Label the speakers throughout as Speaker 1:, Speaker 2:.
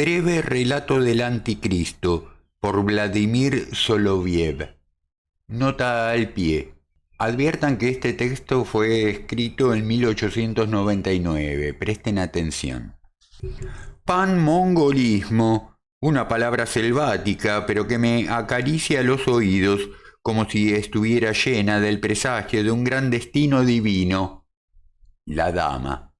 Speaker 1: Breve relato del Anticristo, por Vladimir Soloviev. Nota al pie. Adviertan que este texto fue escrito en 1899. Presten atención. Panmongolismo, una palabra selvática, pero que me acaricia los oídos, como si estuviera llena del presagio de un gran destino divino. La dama.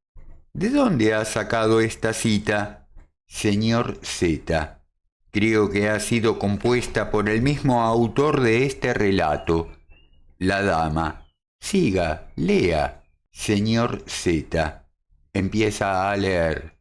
Speaker 1: ¿De dónde ha sacado esta cita? Señor Z. Creo que ha sido compuesta por el mismo autor de este relato. La dama. Siga, lea. Señor Z. Empieza a leer.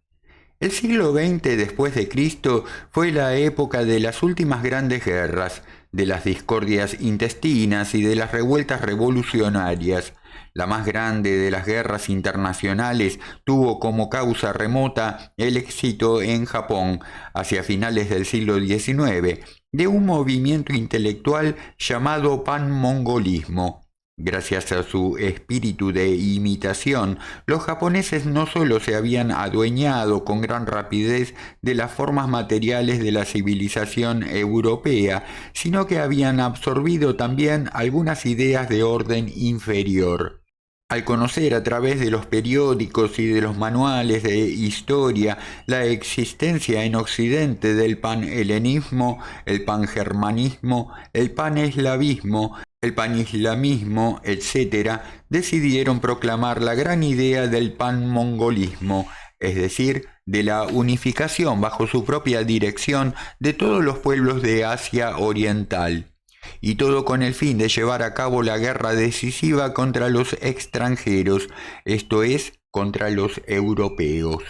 Speaker 1: El siglo XX después de Cristo fue la época de las últimas grandes guerras, de las discordias intestinas y de las revueltas revolucionarias. La más grande de las guerras internacionales tuvo como causa remota el éxito en Japón, hacia finales del siglo XIX, de un movimiento intelectual llamado panmongolismo. Gracias a su espíritu de imitación, los japoneses no solo se habían adueñado con gran rapidez de las formas materiales de la civilización europea, sino que habían absorbido también algunas ideas de orden inferior. Al conocer a través de los periódicos y de los manuales de historia la existencia en Occidente del panhelenismo, el pangermanismo, el paneslavismo, el panislamismo, etc., decidieron proclamar la gran idea del panmongolismo, es decir, de la unificación bajo su propia dirección de todos los pueblos de Asia Oriental. Y todo con el fin de llevar a cabo la guerra decisiva contra los extranjeros, esto es, contra los europeos.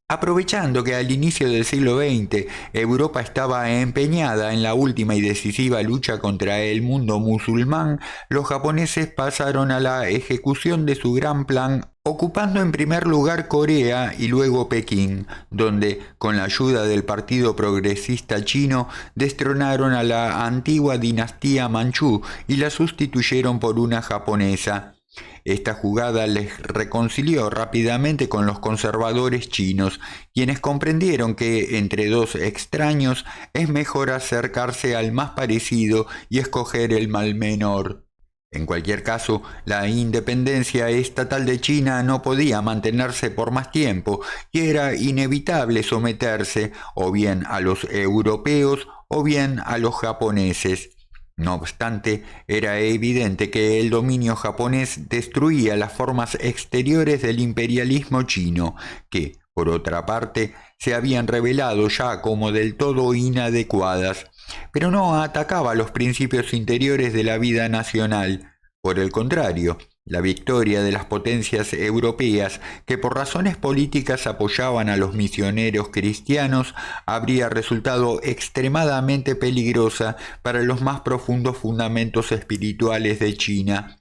Speaker 1: Aprovechando que al inicio del siglo XX Europa estaba empeñada en la última y decisiva lucha contra el mundo musulmán, los japoneses pasaron a la ejecución de su gran plan, ocupando en primer lugar Corea y luego Pekín, donde, con la ayuda del Partido Progresista Chino, destronaron a la antigua dinastía manchú y la sustituyeron por una japonesa. Esta jugada les reconcilió rápidamente con los conservadores chinos, quienes comprendieron que entre dos extraños es mejor acercarse al más parecido y escoger el mal menor. En cualquier caso, la independencia estatal de China no podía mantenerse por más tiempo y era inevitable someterse o bien a los europeos o bien a los japoneses. No obstante, era evidente que el dominio japonés destruía las formas exteriores del imperialismo chino, que, por otra parte, se habían revelado ya como del todo inadecuadas, pero no atacaba los principios interiores de la vida nacional. Por el contrario, la victoria de las potencias europeas, que por razones políticas apoyaban a los misioneros cristianos, habría resultado extremadamente peligrosa para los más profundos fundamentos espirituales de China.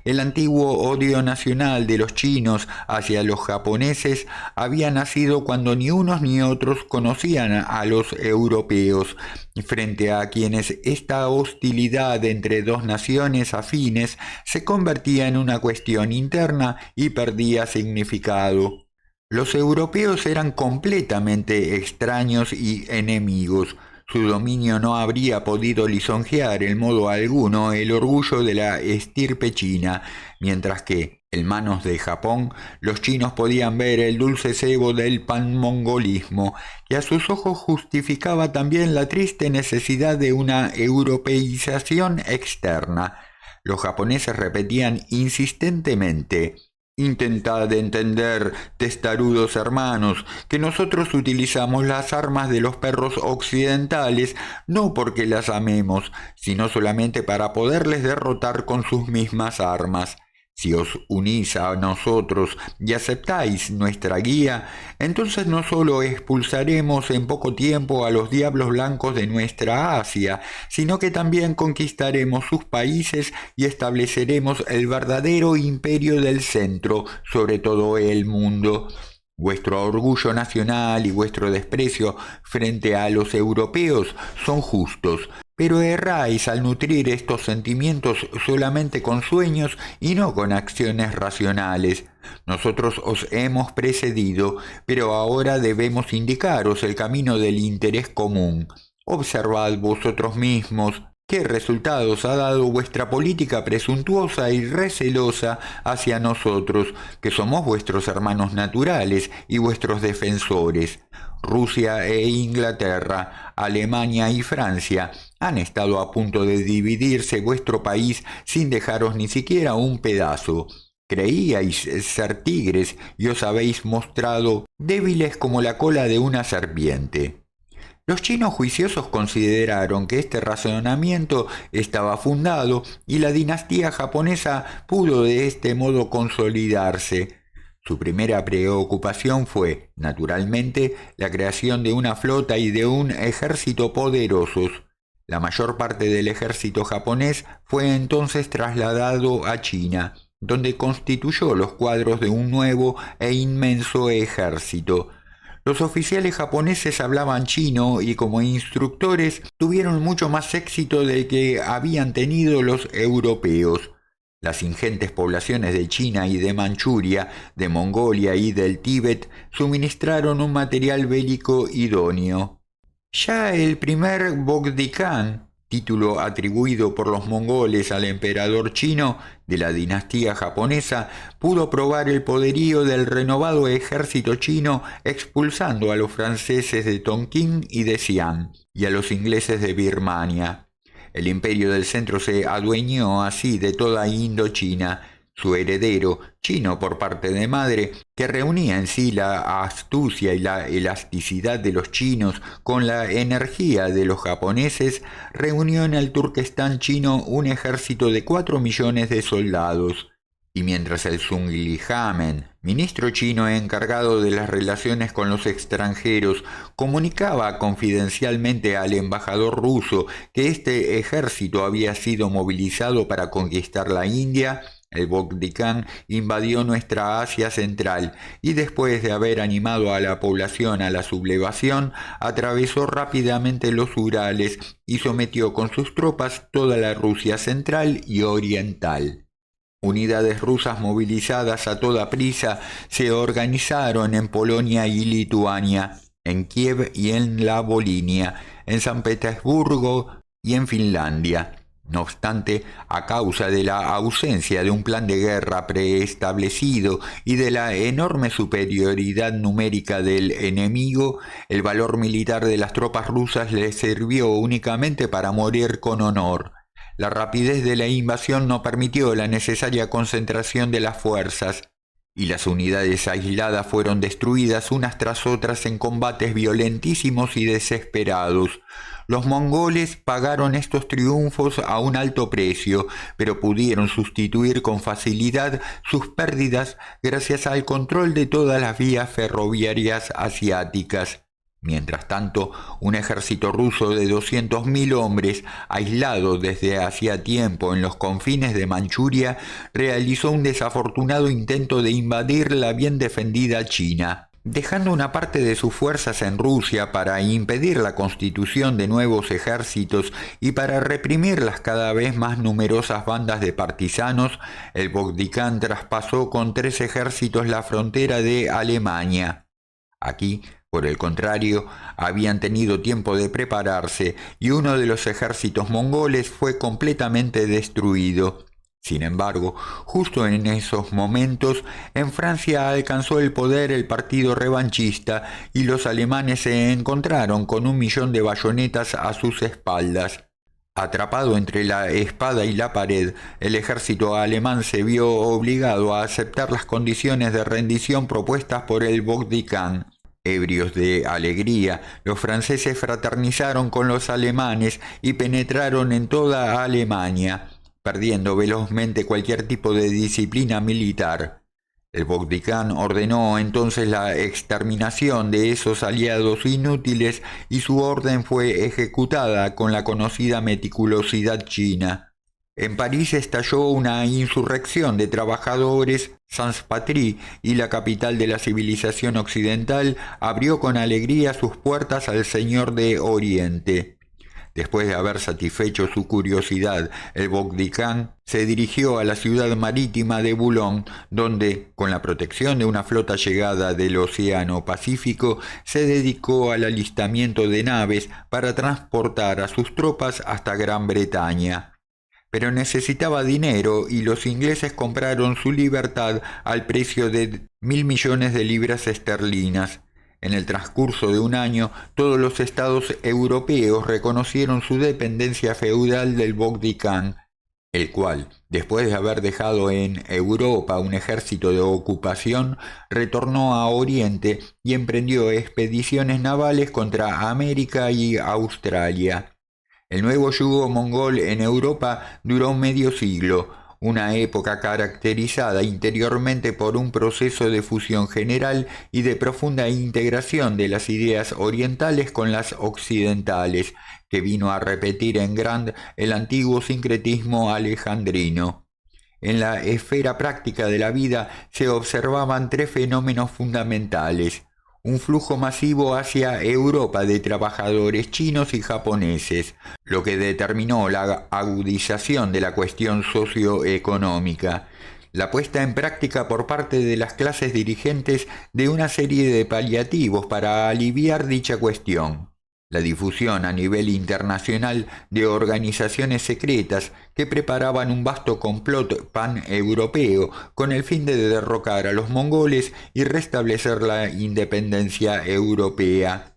Speaker 1: El antiguo odio nacional de los chinos hacia los japoneses había nacido cuando ni unos ni otros conocían a los europeos, frente a quienes esta hostilidad entre dos naciones afines se convertía en una cuestión interna y perdía significado. Los europeos eran completamente extraños y enemigos. Su dominio no habría podido lisonjear en modo alguno el orgullo de la estirpe china, mientras que, en manos de Japón, los chinos podían ver el dulce cebo del panmongolismo, y a sus ojos justificaba también la triste necesidad de una europeización externa. Los japoneses repetían insistentemente: «Intentad entender, testarudos hermanos, que nosotros utilizamos las armas de los perros occidentales no porque las amemos, sino solamente para poderles derrotar con sus mismas armas. Si os unís a nosotros y aceptáis nuestra guía, entonces no solo expulsaremos en poco tiempo a los diablos blancos de nuestra Asia, sino que también conquistaremos sus países y estableceremos el verdadero imperio del centro sobre todo el mundo. Vuestro orgullo nacional y vuestro desprecio frente a los europeos son justos, Pero erráis al nutrir estos sentimientos solamente con sueños y no con acciones racionales. Nosotros os hemos precedido, pero ahora debemos indicaros el camino del interés común. Observad vosotros mismos qué resultados ha dado vuestra política presuntuosa y recelosa hacia nosotros, que somos vuestros hermanos naturales y vuestros defensores. Rusia e Inglaterra, Alemania y Francia han estado a punto de dividirse vuestro país sin dejaros ni siquiera un pedazo. Creíais ser tigres y os habéis mostrado débiles como la cola de una serpiente. Los chinos juiciosos consideraron que este razonamiento estaba fundado y la dinastía japonesa pudo de este modo consolidarse. Su primera preocupación fue, naturalmente, la creación de una flota y de un ejército poderosos. La mayor parte del ejército japonés fue entonces trasladado a China, donde constituyó los cuadros de un nuevo e inmenso ejército. Los oficiales japoneses hablaban chino y como instructores tuvieron mucho más éxito del que habían tenido los europeos. Las ingentes poblaciones de China y de Manchuria, de Mongolia y del Tíbet suministraron un material bélico idóneo. Ya el primer Bogd-i-Khan, título atribuido por los mongoles al emperador chino de la dinastía japonesa, pudo probar el poderío del renovado ejército chino expulsando a los franceses de Tonkin y de Siam y a los ingleses de Birmania. El imperio del centro se adueñó así de toda Indochina. Su heredero, chino por parte de madre, que reunía en sí la astucia y la elasticidad de los chinos con la energía de los japoneses, reunió en el Turquestán chino un ejército de 4 millones de soldados. Y mientras el Zunglihamen, ministro chino encargado de las relaciones con los extranjeros, comunicaba confidencialmente al embajador ruso que este ejército había sido movilizado para conquistar la India, el Bogd-i-Khan invadió nuestra Asia central y después de haber animado a la población a la sublevación, atravesó rápidamente los Urales y sometió con sus tropas toda la Rusia central y oriental. Unidades rusas movilizadas a toda prisa se organizaron en Polonia y Lituania, en Kiev y en la Volinia, en San Petersburgo y en Finlandia. No obstante, a causa de la ausencia de un plan de guerra preestablecido y de la enorme superioridad numérica del enemigo, el valor militar de las tropas rusas les sirvió únicamente para morir con honor. La rapidez de la invasión no permitió la necesaria concentración de las fuerzas, y las unidades aisladas fueron destruidas unas tras otras en combates violentísimos y desesperados. Los mongoles pagaron estos triunfos a un alto precio, pero pudieron sustituir con facilidad sus pérdidas gracias al control de todas las vías ferroviarias asiáticas. Mientras tanto, un ejército ruso de 200.000 hombres, aislado desde hacía tiempo en los confines de Manchuria, realizó un desafortunado intento de invadir la bien defendida China. Dejando una parte de sus fuerzas en Rusia para impedir la constitución de nuevos ejércitos y para reprimir las cada vez más numerosas bandas de partisanos, el Bogd-i-Khan traspasó con 3 ejércitos la frontera de Alemania. Aquí, por el contrario, habían tenido tiempo de prepararse y uno de los ejércitos mongoles fue completamente destruido. Sin embargo, justo en esos momentos, en Francia alcanzó el poder el partido revanchista y los alemanes se encontraron con 1.000.000 de bayonetas a sus espaldas. Atrapado entre la espada y la pared, el ejército alemán se vio obligado a aceptar las condiciones de rendición propuestas por el Bogd-i-Khan. Ebrios de alegría, los franceses fraternizaron con los alemanes y penetraron en toda Alemania, perdiendo velozmente cualquier tipo de disciplina militar. El Bogd-i-Khan ordenó entonces la exterminación de esos aliados inútiles y su orden fue ejecutada con la conocida meticulosidad china. En París estalló una insurrección de trabajadores. Sans-Patrie y la capital de la civilización occidental abrió con alegría sus puertas al Señor de Oriente. Después de haber satisfecho su curiosidad, el Bogdikán se dirigió a la ciudad marítima de Boulogne, donde, con la protección de una flota llegada del Océano Pacífico, se dedicó al alistamiento de naves para transportar a sus tropas hasta Gran Bretaña. Pero necesitaba dinero y los ingleses compraron su libertad al precio de 1.000 millones de libras esterlinas. En el transcurso de un año, todos los estados europeos reconocieron su dependencia feudal del Bogdikán, el cual, después de haber dejado en Europa un ejército de ocupación, retornó a Oriente y emprendió expediciones navales contra América y Australia. El nuevo yugo mongol en Europa duró medio siglo, una época caracterizada interiormente por un proceso de fusión general y de profunda integración de las ideas orientales con las occidentales, que vino a repetir en grande el antiguo sincretismo alejandrino. En la esfera práctica de la vida se observaban tres fenómenos fundamentales: un flujo masivo hacia Europa de trabajadores chinos y japoneses, lo que determinó la agudización de la cuestión socioeconómica, la puesta en práctica por parte de las clases dirigentes de una serie de paliativos para aliviar dicha cuestión, la difusión a nivel internacional de organizaciones secretas que preparaban un vasto complot pan-europeo con el fin de derrocar a los mongoles y restablecer la independencia europea.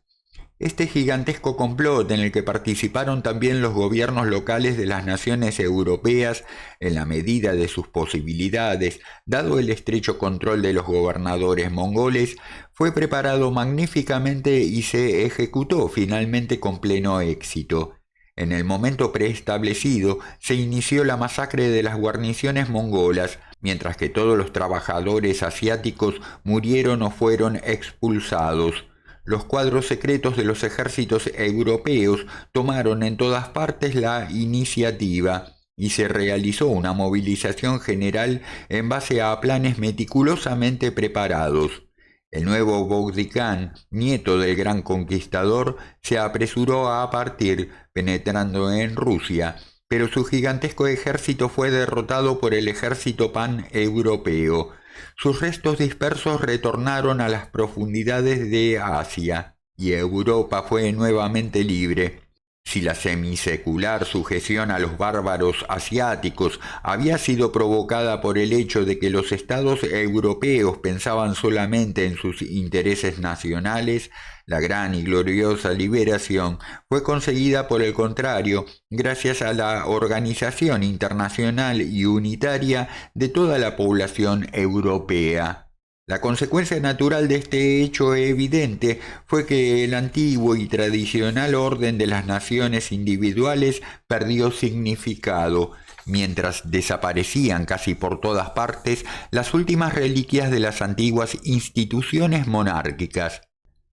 Speaker 1: Este gigantesco complot, en el que participaron también los gobiernos locales de las naciones europeas en la medida de sus posibilidades, dado el estrecho control de los gobernadores mongoles, fue preparado magníficamente y se ejecutó finalmente con pleno éxito. En el momento preestablecido se inició la masacre de las guarniciones mongolas, mientras que todos los trabajadores asiáticos murieron o fueron expulsados. Los cuadros secretos de los ejércitos europeos tomaron en todas partes la iniciativa y se realizó una movilización general en base a planes meticulosamente preparados. El nuevo Bogdikán, nieto del gran conquistador, se apresuró a partir, penetrando en Rusia, pero su gigantesco ejército fue derrotado por el ejército pan-europeo. Sus restos dispersos retornaron a las profundidades de Asia, y Europa fue nuevamente libre. Si la semisecular sujeción a los bárbaros asiáticos había sido provocada por el hecho de que los estados europeos pensaban solamente en sus intereses nacionales, la gran y gloriosa liberación fue conseguida por el contrario, gracias a la organización internacional y unitaria de toda la población europea. La consecuencia natural de este hecho evidente fue que el antiguo y tradicional orden de las naciones individuales perdió significado, mientras desaparecían casi por todas partes las últimas reliquias de las antiguas instituciones monárquicas.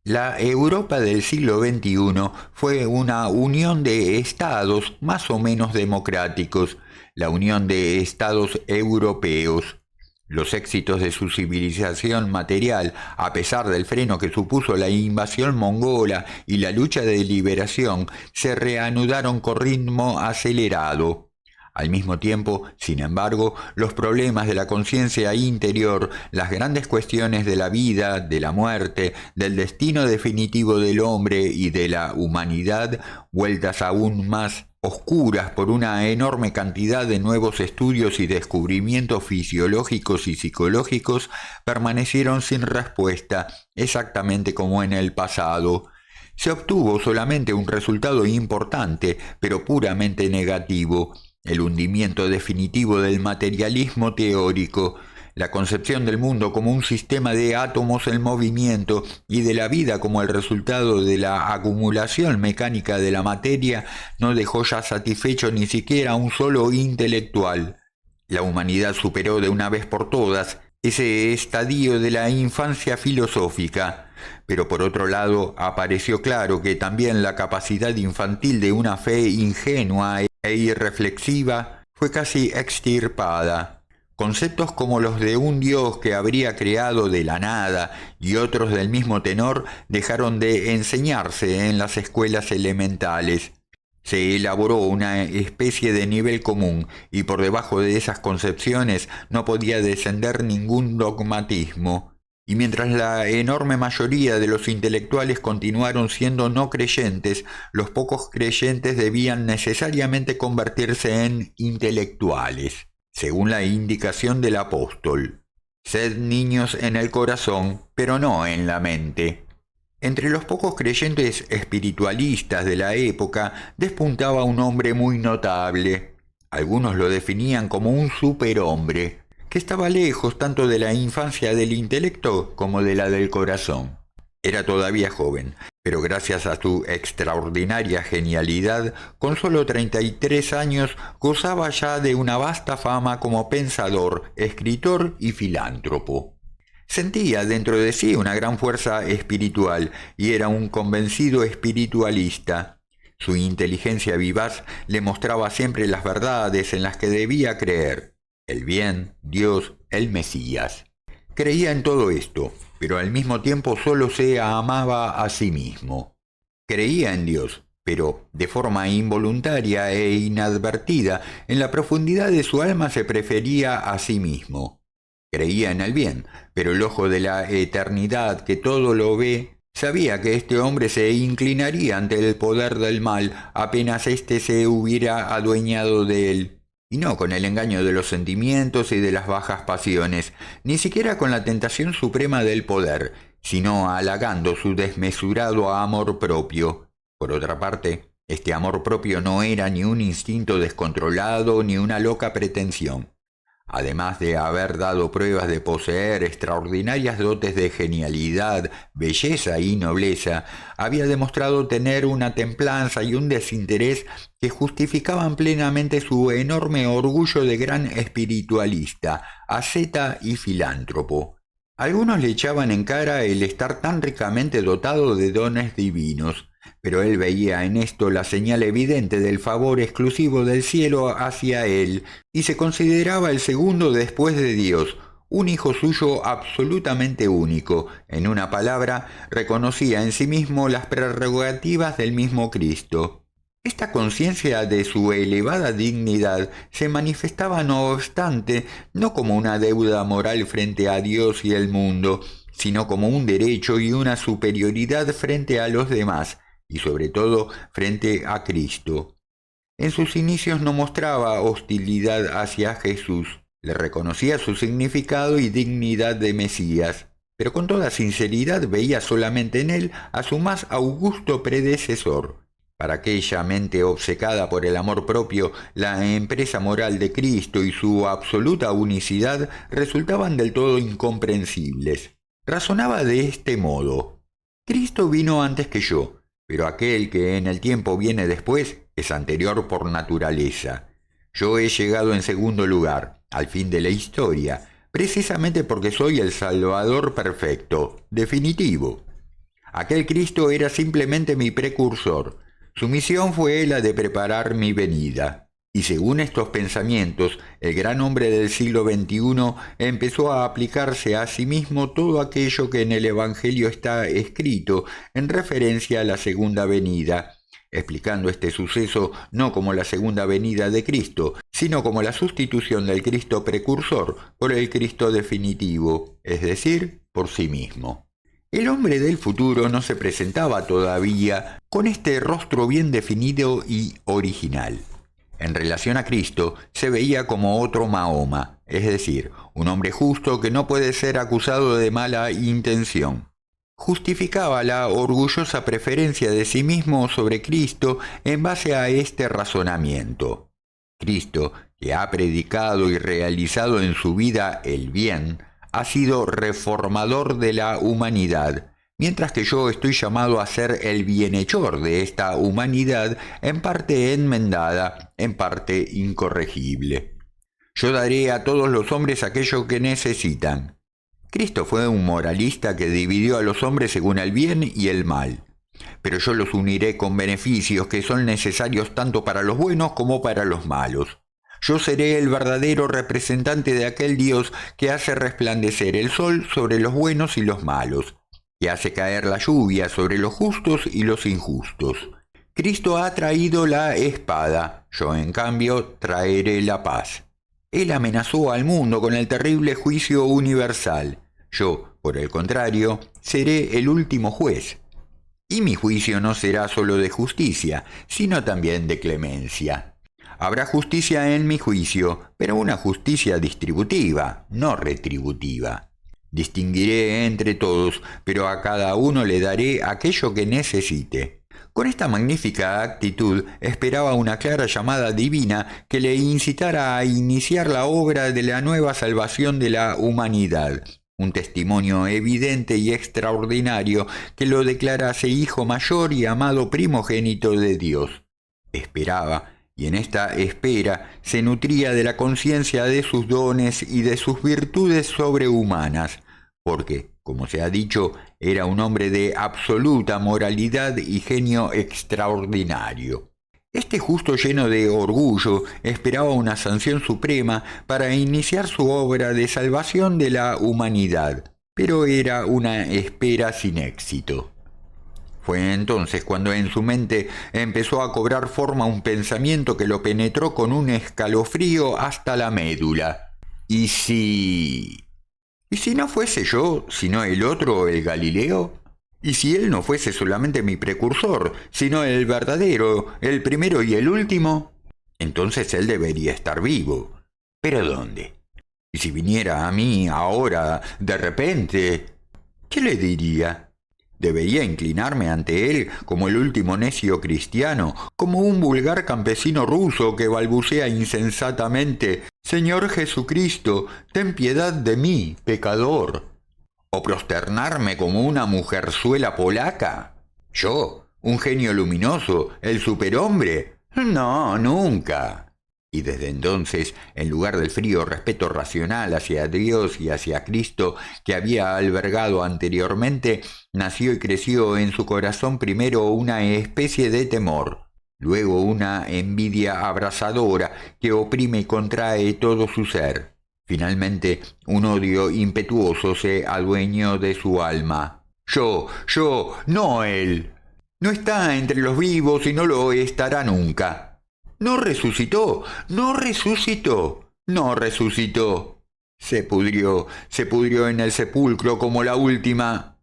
Speaker 1: La Europa del siglo XXI fue una unión de estados más o menos democráticos, la unión de estados europeos. Los éxitos de su civilización material, a pesar del freno que supuso la invasión mongola y la lucha de liberación, se reanudaron con ritmo acelerado. Al mismo tiempo, sin embargo, los problemas de la conciencia interior, las grandes cuestiones de la vida, de la muerte, del destino definitivo del hombre y de la humanidad, vueltas aún más oscuras por una enorme cantidad de nuevos estudios y descubrimientos fisiológicos y psicológicos, permanecieron sin respuesta, exactamente como en el pasado. Se obtuvo solamente un resultado importante, pero puramente negativo: el hundimiento definitivo del materialismo teórico, la concepción del mundo como un sistema de átomos en movimiento y de la vida como el resultado de la acumulación mecánica de la materia no dejó ya satisfecho ni siquiera a un solo intelectual. La humanidad superó de una vez por todas ese estadio de la infancia filosófica, pero por otro lado apareció claro que también la capacidad infantil de una fe ingenua e irreflexiva fue casi extirpada. Conceptos como los de un Dios que habría creado de la nada y otros del mismo tenor dejaron de enseñarse en las escuelas elementales. Se elaboró una especie de nivel común y por debajo de esas concepciones no podía descender ningún dogmatismo. Y mientras la enorme mayoría de los intelectuales continuaron siendo no creyentes, los pocos creyentes debían necesariamente convertirse en intelectuales, según la indicación del apóstol. Sed niños en el corazón, pero no en la mente. Entre los pocos creyentes espiritualistas de la época despuntaba un hombre muy notable. Algunos lo definían como un superhombre, que estaba lejos tanto de la infancia del intelecto como de la del corazón. Era todavía joven, pero gracias a su extraordinaria genialidad, con solo 33 años gozaba ya de una vasta fama como pensador, escritor y filántropo. Sentía dentro de sí una gran fuerza espiritual y era un convencido espiritualista. Su inteligencia vivaz le mostraba siempre las verdades en las que debía creer: el bien, Dios, el Mesías. Creía en todo esto, pero al mismo tiempo solo se amaba a sí mismo. Creía en Dios, pero de forma involuntaria e inadvertida, en la profundidad de su alma se prefería a sí mismo. Creía en el bien, pero el ojo de la eternidad que todo lo ve sabía que este hombre se inclinaría ante el poder del mal apenas éste se hubiera adueñado de él, y no con el engaño de los sentimientos y de las bajas pasiones, ni siquiera con la tentación suprema del poder, sino halagando su desmesurado amor propio. Por otra parte, este amor propio no era ni un instinto descontrolado ni una loca pretensión. Además de haber dado pruebas de poseer extraordinarias dotes de genialidad, belleza y nobleza, había demostrado tener una templanza y un desinterés que justificaban plenamente su enorme orgullo de gran espiritualista, asceta y filántropo. Algunos le echaban en cara el estar tan ricamente dotado de dones divinos, pero él veía en esto la señal evidente del favor exclusivo del cielo hacia él, y se consideraba el segundo después de Dios, un hijo suyo absolutamente único. En una palabra, reconocía en sí mismo las prerrogativas del mismo Cristo. Esta conciencia de su elevada dignidad se manifestaba, no obstante, no como una deuda moral frente a Dios y el mundo, sino como un derecho y una superioridad frente a los demás, y sobre todo frente a Cristo. En sus inicios no mostraba hostilidad hacia Jesús, le reconocía su significado y dignidad de Mesías, pero con toda sinceridad veía solamente en él a su más augusto predecesor. Para aquella mente obcecada por el amor propio, la empresa moral de Cristo y su absoluta unicidad resultaban del todo incomprensibles. Razonaba de este modo: Cristo vino antes que yo, pero aquel que en el tiempo viene después es anterior por naturaleza. Yo he llegado en segundo lugar, al fin de la historia, precisamente porque soy el Salvador perfecto, definitivo. Aquel Cristo era simplemente mi precursor. Su misión fue la de preparar mi venida. Y según estos pensamientos, el gran hombre del siglo XXI empezó a aplicarse a sí mismo todo aquello que en el Evangelio está escrito en referencia a la segunda venida, explicando este suceso no como la segunda venida de Cristo, sino como la sustitución del Cristo precursor por el Cristo definitivo, es decir, por sí mismo. El hombre del futuro no se presentaba todavía con este rostro bien definido y original. En relación a Cristo, se veía como otro Mahoma, es decir, un hombre justo que no puede ser acusado de mala intención. Justificaba la orgullosa preferencia de sí mismo sobre Cristo en base a este razonamiento. Cristo, que ha predicado y realizado en su vida el bien, ha sido reformador de la humanidad, mientras que yo estoy llamado a ser el bienhechor de esta humanidad, en parte enmendada, en parte incorregible. Yo daré a todos los hombres aquello que necesitan. Cristo fue un moralista que dividió a los hombres según el bien y el mal, pero yo los uniré con beneficios que son necesarios tanto para los buenos como para los malos. Yo seré el verdadero representante de aquel Dios que hace resplandecer el sol sobre los buenos y los malos, que hace caer la lluvia sobre los justos y los injustos. Cristo ha traído la espada, yo en cambio traeré la paz. Él amenazó al mundo con el terrible juicio universal. Yo, por el contrario, seré el último juez. Y mi juicio no será solo de justicia, sino también de clemencia. Habrá justicia en mi juicio, pero una justicia distributiva, no retributiva. Distinguiré entre todos, pero a cada uno le daré aquello que necesite. Con esta magnífica actitud esperaba una clara llamada divina que le incitara a iniciar la obra de la nueva salvación de la humanidad. Un testimonio evidente y extraordinario que lo declarase hijo mayor y amado primogénito de Dios. Esperaba, y en esta espera se nutría de la conciencia de sus dones y de sus virtudes sobrehumanas, porque, como se ha dicho, era un hombre de absoluta moralidad y genio extraordinario. Este justo lleno de orgullo esperaba una sanción suprema para iniciar su obra de salvación de la humanidad, pero era una espera sin éxito. Fue entonces cuando en su mente empezó a cobrar forma un pensamiento que lo penetró con un escalofrío hasta la médula. ¿Y si no fuese yo, sino el otro, el Galileo? ¿Y si él no fuese solamente mi precursor, sino el verdadero, el primero y el último? Entonces él debería estar vivo. ¿Pero dónde? Y si viniera a mí ahora, de repente, ¿qué le diría? ¿Debería inclinarme ante él como el último necio cristiano, como un vulgar campesino ruso que balbucea insensatamente: «Señor Jesucristo, ten piedad de mí, pecador»? ¿O prosternarme como una mujerzuela polaca? ¿Yo, un genio luminoso, el superhombre? No, nunca. Y desde entonces, en lugar del frío respeto racional hacia Dios y hacia Cristo que había albergado anteriormente, nació y creció en su corazón primero una especie de temor, luego una envidia abrasadora que oprime y contrae todo su ser. Finalmente, un odio impetuoso se adueñó de su alma. Yo, no él. No está entre los vivos y no lo estará nunca. No resucitó. Se pudrió en el sepulcro como la última.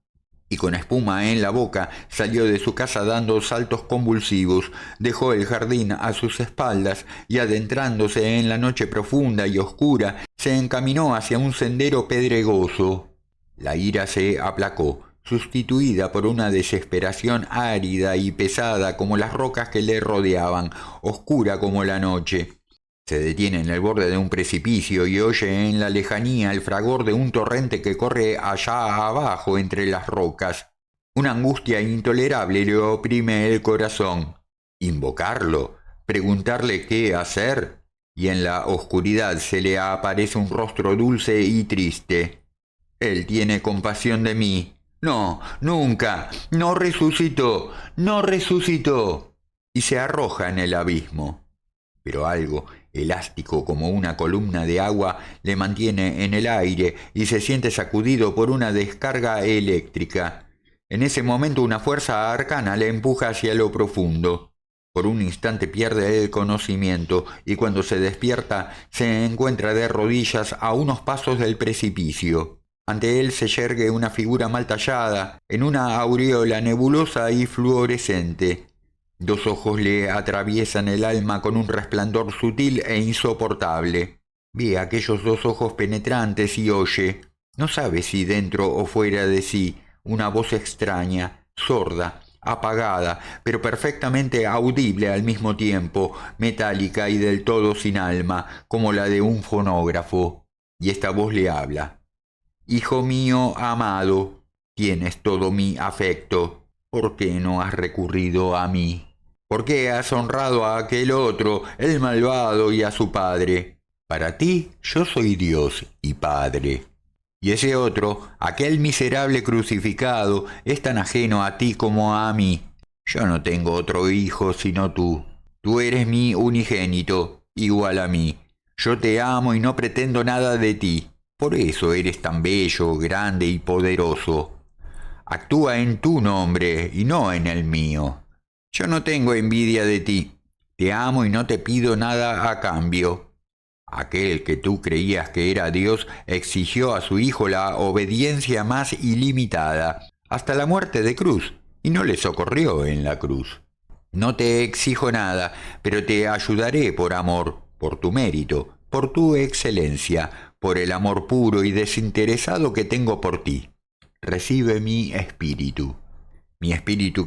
Speaker 1: Y con espuma en la boca salió de su casa dando saltos convulsivos, dejó el jardín a sus espaldas y adentrándose en la noche profunda y oscura, se encaminó hacia un sendero pedregoso. La ira se aplacó, sustituida por una desesperación árida y pesada como las rocas que le rodeaban, oscura como la noche. Se detiene en el borde de un precipicio y oye en la lejanía el fragor de un torrente que corre allá abajo entre las rocas. Una angustia intolerable le oprime el corazón. ¿Invocarlo? ¿Preguntarle qué hacer? Y en la oscuridad se le aparece un rostro dulce y triste. Él tiene compasión de mí. No, nunca. No resucitó. Y se arroja en el abismo. Pero algo, elástico como una columna de agua, le mantiene en el aire y se siente sacudido por una descarga eléctrica. En ese momento una fuerza arcana le empuja hacia lo profundo. Por un instante pierde el conocimiento y cuando se despierta se encuentra de rodillas a unos pasos del precipicio. Ante él se yergue una figura mal tallada, en una aureola nebulosa y fluorescente. Dos ojos le atraviesan el alma con un resplandor sutil e insoportable. Ve aquellos dos ojos penetrantes y oye, no sabe si dentro o fuera de sí, una voz extraña, sorda, apagada, pero perfectamente audible al mismo tiempo, metálica y del todo sin alma, como la de un fonógrafo. Y esta voz le habla. «Hijo mío amado, tienes todo mi afecto. ¿Por qué no has recurrido a mí? ¿Por qué has honrado a aquel otro, el malvado, y a su padre? Para ti yo soy Dios y Padre. Y ese otro, aquel miserable crucificado, es tan ajeno a ti como a mí. Yo no tengo otro hijo sino tú. Tú eres mi unigénito, igual a mí. Yo te amo y no pretendo nada de ti. Por eso eres tan bello, grande y poderoso. Actúa en tu nombre y no en el mío. Yo no tengo envidia de ti. Te amo y no te pido nada a cambio. Aquel que tú creías que era Dios exigió a su hijo la obediencia más ilimitada, hasta la muerte de cruz, y no le socorrió en la cruz. No te exijo nada, pero te ayudaré por amor, por tu mérito, por tu excelencia, por el amor puro y desinteresado que tengo por ti. Recibe mi espíritu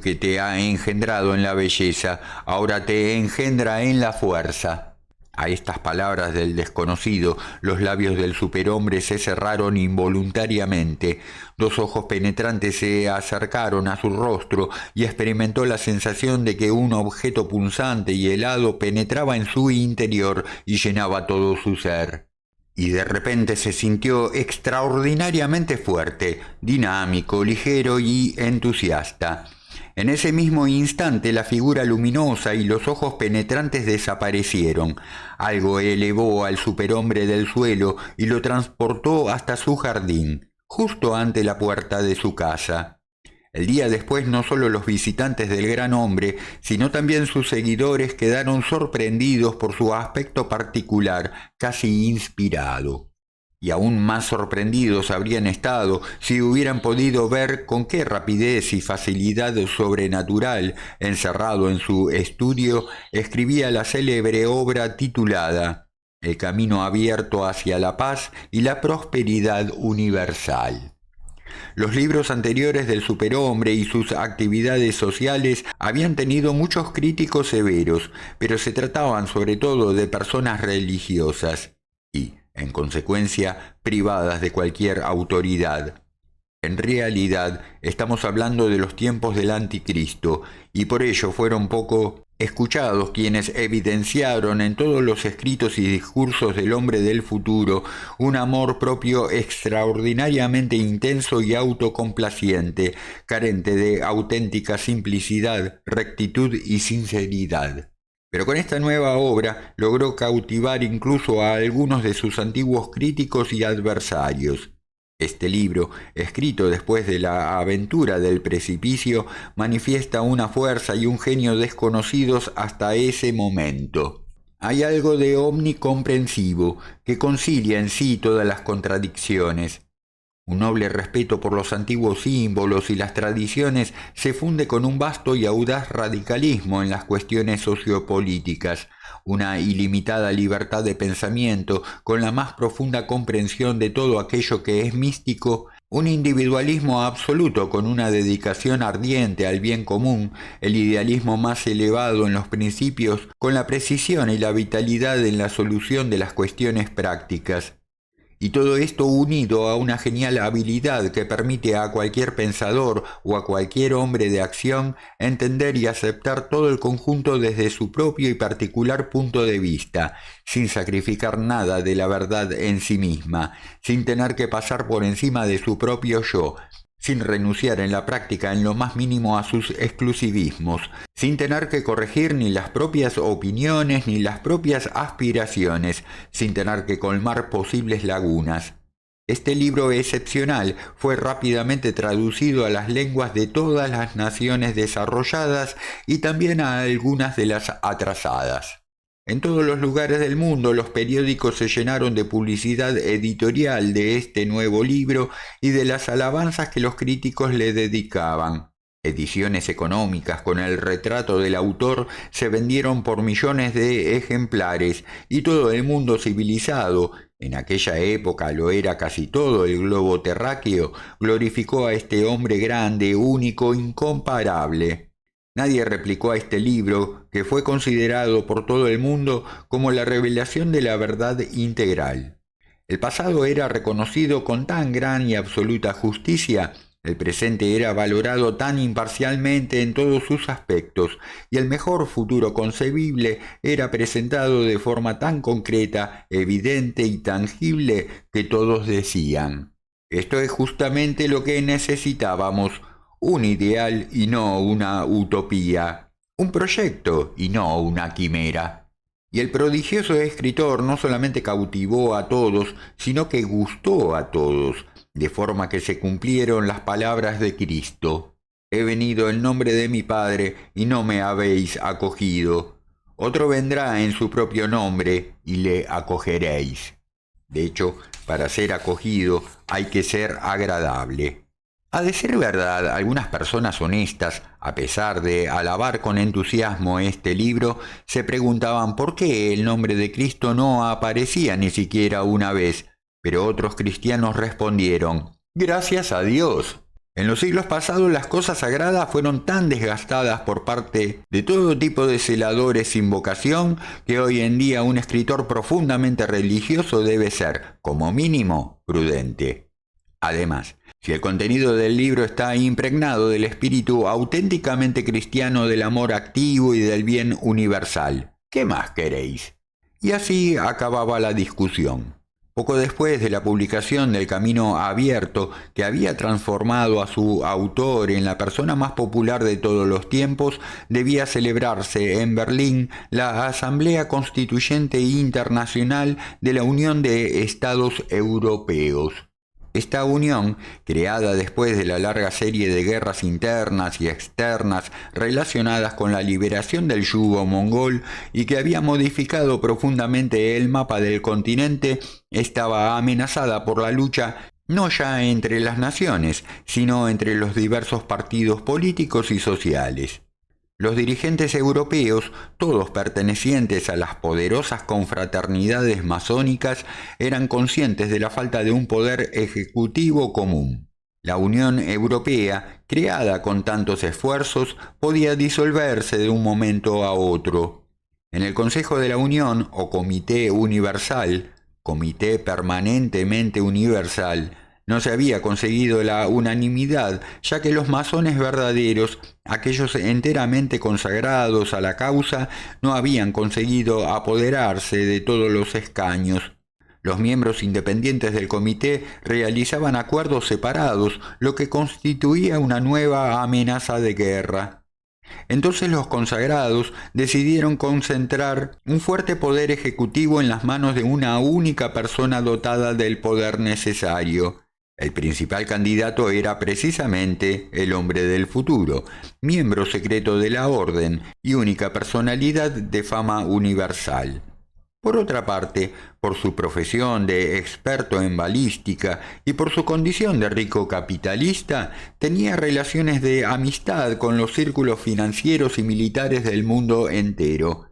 Speaker 1: que te ha engendrado en la belleza, ahora te engendra en la fuerza. A estas palabras del desconocido, los labios del superhombre se cerraron involuntariamente. Dos ojos penetrantes se acercaron a su rostro y experimentó la sensación de que un objeto punzante y helado penetraba en su interior y llenaba todo su ser. Y de repente se sintió extraordinariamente fuerte, dinámico, ligero y entusiasta. En ese mismo instante la figura luminosa y los ojos penetrantes desaparecieron. Algo elevó al superhombre del suelo y lo transportó hasta su jardín, justo ante la puerta de su casa. El día después no solo los visitantes del gran hombre, sino también sus seguidores quedaron sorprendidos por su aspecto particular, casi inspirado. Y aún más sorprendidos habrían estado si hubieran podido ver con qué rapidez y facilidad sobrenatural, encerrado en su estudio, escribía la célebre obra titulada El camino abierto hacia la paz y la prosperidad universal. Los libros anteriores del superhombre y sus actividades sociales habían tenido muchos críticos severos, pero se trataban sobre todo de personas religiosas y, en consecuencia, privadas de cualquier autoridad. En realidad, estamos hablando de los tiempos del anticristo, y por ello fueron poco escuchados quienes evidenciaron en todos los escritos y discursos del hombre del futuro un amor propio extraordinariamente intenso y autocomplaciente, carente de auténtica simplicidad, rectitud y sinceridad. Pero con esta nueva obra logró cautivar incluso a algunos de sus antiguos críticos y adversarios. Este libro, escrito después de la aventura del precipicio, manifiesta una fuerza y un genio desconocidos hasta ese momento. Hay algo de omnicomprensivo que concilia en sí todas las contradicciones. Un noble respeto por los antiguos símbolos y las tradiciones se funde con un vasto y audaz radicalismo en las cuestiones sociopolíticas, una ilimitada libertad de pensamiento con la más profunda comprensión de todo aquello que es místico, un individualismo absoluto con una dedicación ardiente al bien común, el idealismo más elevado en los principios con la precisión y la vitalidad en la solución de las cuestiones prácticas. Y todo esto unido a una genial habilidad que permite a cualquier pensador o a cualquier hombre de acción entender y aceptar todo el conjunto desde su propio y particular punto de vista, sin sacrificar nada de la verdad en sí misma, sin tener que pasar por encima de su propio yo, sin renunciar en la práctica en lo más mínimo a sus exclusivismos, sin tener que corregir ni las propias opiniones ni las propias aspiraciones, sin tener que colmar posibles lagunas. Este libro excepcional fue rápidamente traducido a las lenguas de todas las naciones desarrolladas y también a algunas de las atrasadas. En todos los lugares del mundo los periódicos se llenaron de publicidad editorial de este nuevo libro y de las alabanzas que los críticos le dedicaban. Ediciones económicas con el retrato del autor se vendieron por millones de ejemplares y todo el mundo civilizado, en aquella época lo era casi todo el globo terráqueo, glorificó a este hombre grande, único, incomparable. Nadie replicó a este libro, que fue considerado por todo el mundo como la revelación de la verdad integral. El pasado era reconocido con tan gran y absoluta justicia, el presente era valorado tan imparcialmente en todos sus aspectos, y el mejor futuro concebible era presentado de forma tan concreta, evidente y tangible que todos decían: esto es justamente lo que necesitábamos, un ideal y no una utopía, un proyecto y no una quimera. Y el prodigioso escritor no solamente cautivó a todos, sino que gustó a todos, de forma que se cumplieron las palabras de Cristo. he venido en nombre de mi Padre y no me habéis acogido. Otro vendrá en su propio nombre y le acogeréis. De hecho, para ser acogido hay que ser agradable. A decir verdad, algunas personas honestas, a pesar de alabar con entusiasmo este libro, se preguntaban por qué el nombre de Cristo no aparecía ni siquiera una vez, pero otros cristianos respondieron: «Gracias a Dios». En los siglos pasados las cosas sagradas fueron tan desgastadas por parte de todo tipo de celadores sin vocación que hoy en día un escritor profundamente religioso debe ser, como mínimo, prudente. Además, si el contenido del libro está impregnado del espíritu auténticamente cristiano del amor activo y del bien universal, ¿qué más queréis? Y así acababa la discusión. Poco después de la publicación del Camino Abierto, que había transformado a su autor en la persona más popular de todos los tiempos, debía celebrarse en Berlín la Asamblea Constituyente Internacional de la Unión de Estados Europeos. Esta unión, creada después de la larga serie de guerras internas y externas relacionadas con la liberación del yugo mongol y que había modificado profundamente el mapa del continente, estaba amenazada por la lucha no ya entre las naciones, sino entre los diversos partidos políticos y sociales. Los dirigentes europeos, todos pertenecientes a las poderosas confraternidades masónicas, eran conscientes de la falta de un poder ejecutivo común. La Unión Europea, creada con tantos esfuerzos, podía disolverse de un momento a otro. En el Consejo de la Unión, o Comité Universal, Comité Permanentemente Universal, no se había conseguido la unanimidad, ya que los masones verdaderos, aquellos enteramente consagrados a la causa, no habían conseguido apoderarse de todos los escaños. Los miembros independientes del comité realizaban acuerdos separados, lo que constituía una nueva amenaza de guerra. Entonces los consagrados decidieron concentrar un fuerte poder ejecutivo en las manos de una única persona dotada del poder necesario. El principal candidato era precisamente el hombre del futuro, miembro secreto de la orden y única personalidad de fama universal. Por otra parte, por su profesión de experto en balística y por su condición de rico capitalista, tenía relaciones de amistad con los círculos financieros y militares del mundo entero.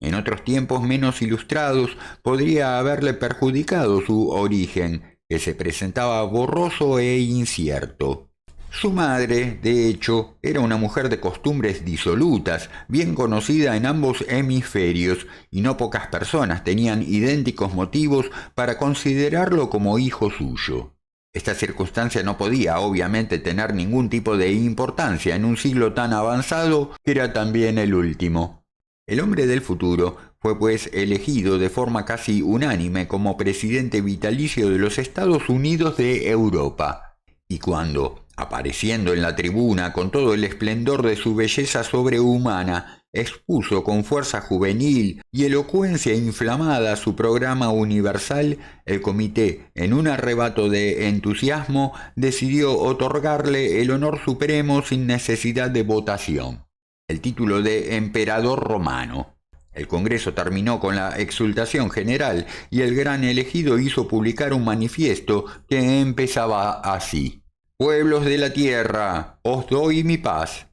Speaker 1: En otros tiempos menos ilustrados podría haberle perjudicado su origen, que se presentaba borroso e incierto. Su madre, de hecho, era una mujer de costumbres disolutas, bien conocida en ambos hemisferios, y no pocas personas tenían idénticos motivos para considerarlo como hijo suyo. Esta circunstancia no podía, obviamente, tener ningún tipo de importancia en un siglo tan avanzado que era también el último. El hombre del futuro fue pues elegido de forma casi unánime como presidente vitalicio de los Estados Unidos de Europa. Y cuando, apareciendo en la tribuna con todo el esplendor de su belleza sobrehumana, expuso con fuerza juvenil y elocuencia inflamada su programa universal, el comité, en un arrebato de entusiasmo, decidió otorgarle el honor supremo sin necesidad de votación, el título de emperador romano. El Congreso terminó con la exultación general y el gran elegido hizo publicar un manifiesto que empezaba así: «Pueblos de la tierra, os doy mi paz»,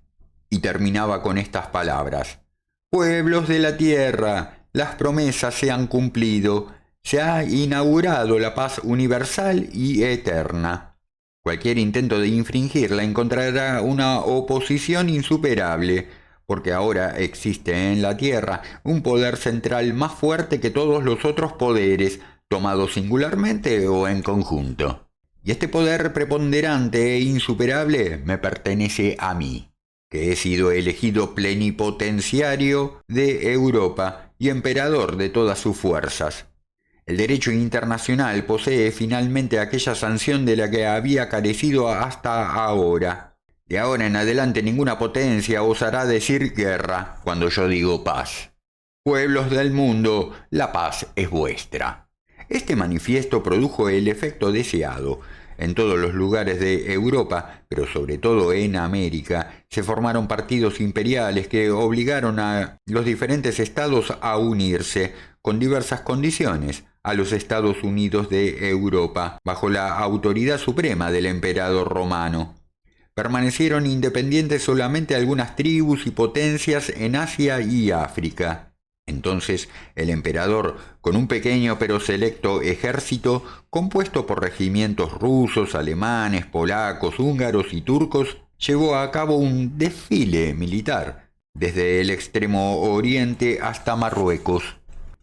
Speaker 1: y terminaba con estas palabras: «Pueblos de la tierra, las promesas se han cumplido, se ha inaugurado la paz universal y eterna. Cualquier intento de infringirla encontrará una oposición insuperable, porque ahora existe en la tierra un poder central más fuerte que todos los otros poderes, tomados singularmente o en conjunto. Y este poder preponderante e insuperable me pertenece a mí, que he sido elegido plenipotenciario de Europa y emperador de todas sus fuerzas. El derecho internacional posee finalmente aquella sanción de la que había carecido hasta ahora. De ahora en adelante ninguna potencia osará decir guerra cuando yo digo paz. Pueblos del mundo, la paz es vuestra». Este manifiesto produjo el efecto deseado. en todos los lugares de Europa, pero sobre todo en América, se formaron partidos imperiales que obligaron a los diferentes estados a unirse con diversas condiciones a los Estados Unidos de Europa, bajo la autoridad suprema del emperador romano. Permanecieron independientes solamente algunas tribus y potencias en Asia y África. Entonces el emperador, con un pequeño pero selecto ejército, compuesto por regimientos rusos, alemanes, polacos, húngaros y turcos, llevó a cabo un desfile militar, desde el extremo oriente hasta Marruecos,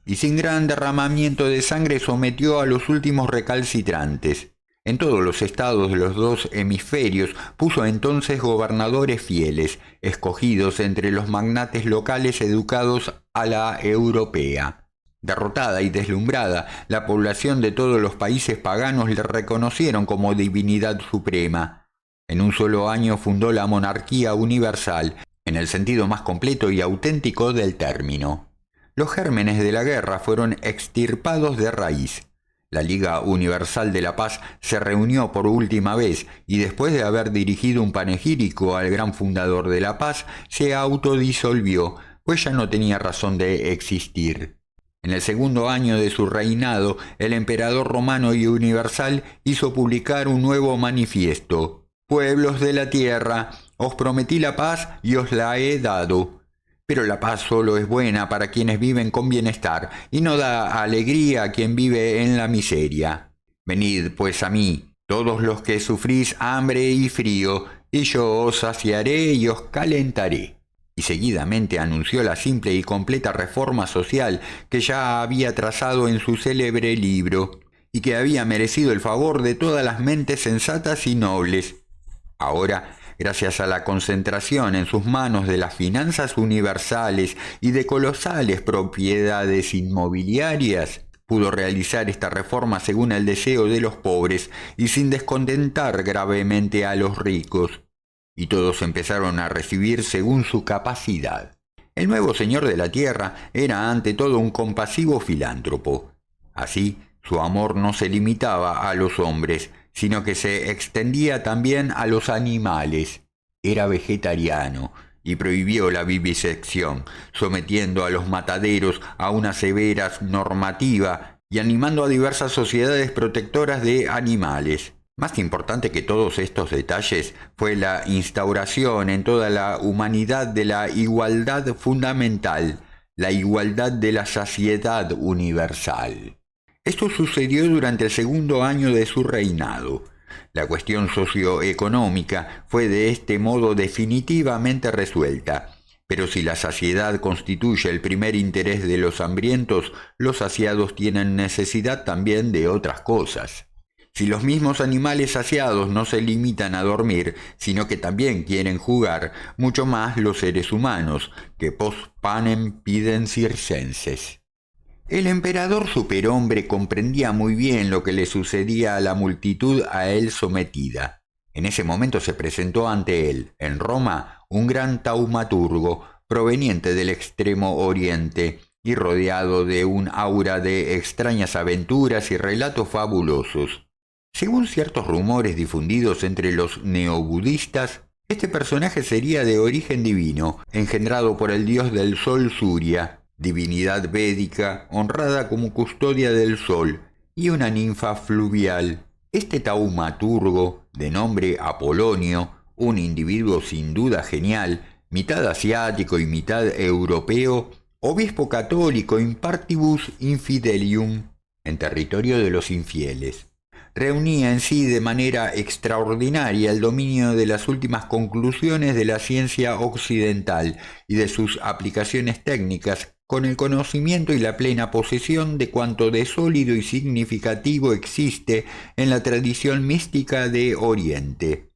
Speaker 1: y sin gran derramamiento de sangre sometió a los últimos recalcitrantes. En todos los estados de los dos hemisferios puso entonces gobernadores fieles, escogidos entre los magnates locales educados a la europea. Derrotada y deslumbrada, la población de todos los países paganos le reconocieron como divinidad suprema. En un solo año fundó la monarquía universal, en el sentido más completo y auténtico del término. Los gérmenes de la guerra fueron extirpados de raíz. La Liga Universal de la Paz se reunió por última vez y después de haber dirigido un panegírico al gran fundador de la paz, se autodisolvió, pues ya no tenía razón de existir. En el segundo año de su reinado, el emperador romano y universal hizo publicar un nuevo manifiesto. «Pueblos de la tierra, os prometí la paz y os la he dado». Pero la paz solo es buena para quienes viven con bienestar y no da alegría a quien vive en la miseria. Venid pues a mí, todos los que sufrís hambre y frío, y yo os saciaré y os calentaré. Y seguidamente anunció la simple y completa reforma social que ya había trazado en su célebre libro, y que había merecido el favor de todas las mentes sensatas y nobles. Ahora, gracias a la concentración en sus manos de las finanzas universales y de colosales propiedades inmobiliarias, pudo realizar esta reforma según el deseo de los pobres y sin descontentar gravemente a los ricos. Y todos empezaron a recibir según su capacidad. El nuevo señor de la tierra era ante todo un compasivo filántropo. Así, su amor no se limitaba a los hombres, sino que se extendía también a los animales. Era vegetariano y prohibió la vivisección, sometiendo a los mataderos a una severa normativa y animando a diversas sociedades protectoras de animales. Más importante que todos estos detalles fue la instauración en toda la humanidad de la igualdad fundamental, la igualdad de la saciedad universal. Esto sucedió durante el segundo año de su reinado. La cuestión socioeconómica fue de este modo definitivamente resuelta. Pero si la saciedad constituye el primer interés de los hambrientos, los saciados tienen necesidad también de otras cosas. Si los mismos animales saciados no se limitan a dormir, sino que también quieren jugar, mucho más los seres humanos, que post panem piden circenses. El emperador superhombre comprendía muy bien lo que le sucedía a la multitud a él sometida. En ese momento se presentó ante él, en Roma, un gran taumaturgo proveniente del extremo oriente y rodeado de un aura de extrañas aventuras y relatos fabulosos. Según ciertos rumores difundidos entre los neobudistas, este personaje sería de origen divino, engendrado por el dios del sol Surya, divinidad védica honrada como custodia del sol, y una ninfa fluvial. Este taumaturgo, de nombre Apolonio, un individuo sin duda genial, mitad asiático y mitad europeo, obispo católico in partibus infidelium, en territorio de los infieles, reunía en sí de manera extraordinaria el dominio de las últimas conclusiones de la ciencia occidental y de sus aplicaciones técnicas, con el conocimiento y la plena posesión de cuanto de sólido y significativo existe en la tradición mística de Oriente.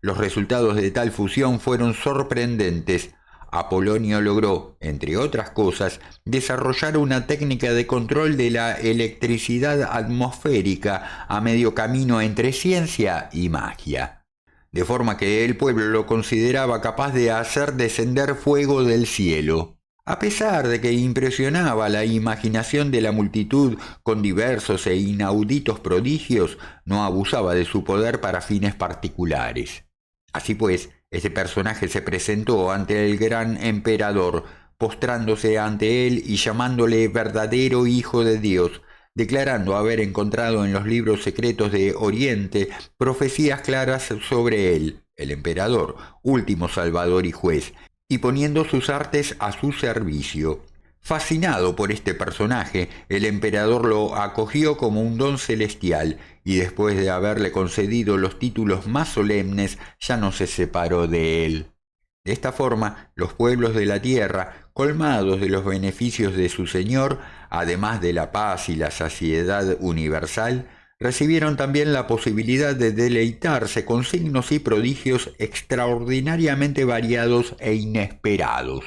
Speaker 1: Los resultados de tal fusión fueron sorprendentes. Apolonio logró, entre otras cosas, desarrollar una técnica de control de la electricidad atmosférica a medio camino entre ciencia y magia, de forma que el pueblo lo consideraba capaz de hacer descender fuego del cielo. A pesar de que impresionaba la imaginación de la multitud con diversos e inauditos prodigios, no abusaba de su poder para fines particulares. Así pues, este personaje se presentó ante el gran emperador, postrándose ante él y llamándole verdadero Hijo de Dios, declarando haber encontrado en los libros secretos de Oriente profecías claras sobre él, el emperador, último salvador y juez, y poniendo sus artes a su servicio. Fascinado por este personaje, el emperador lo acogió como un don celestial y después de haberle concedido los títulos más solemnes, ya no se separó de él. De esta forma, los pueblos de la tierra, colmados de los beneficios de su Señor, además de la paz y la saciedad universal, recibieron también la posibilidad de deleitarse con signos y prodigios extraordinariamente variados e inesperados.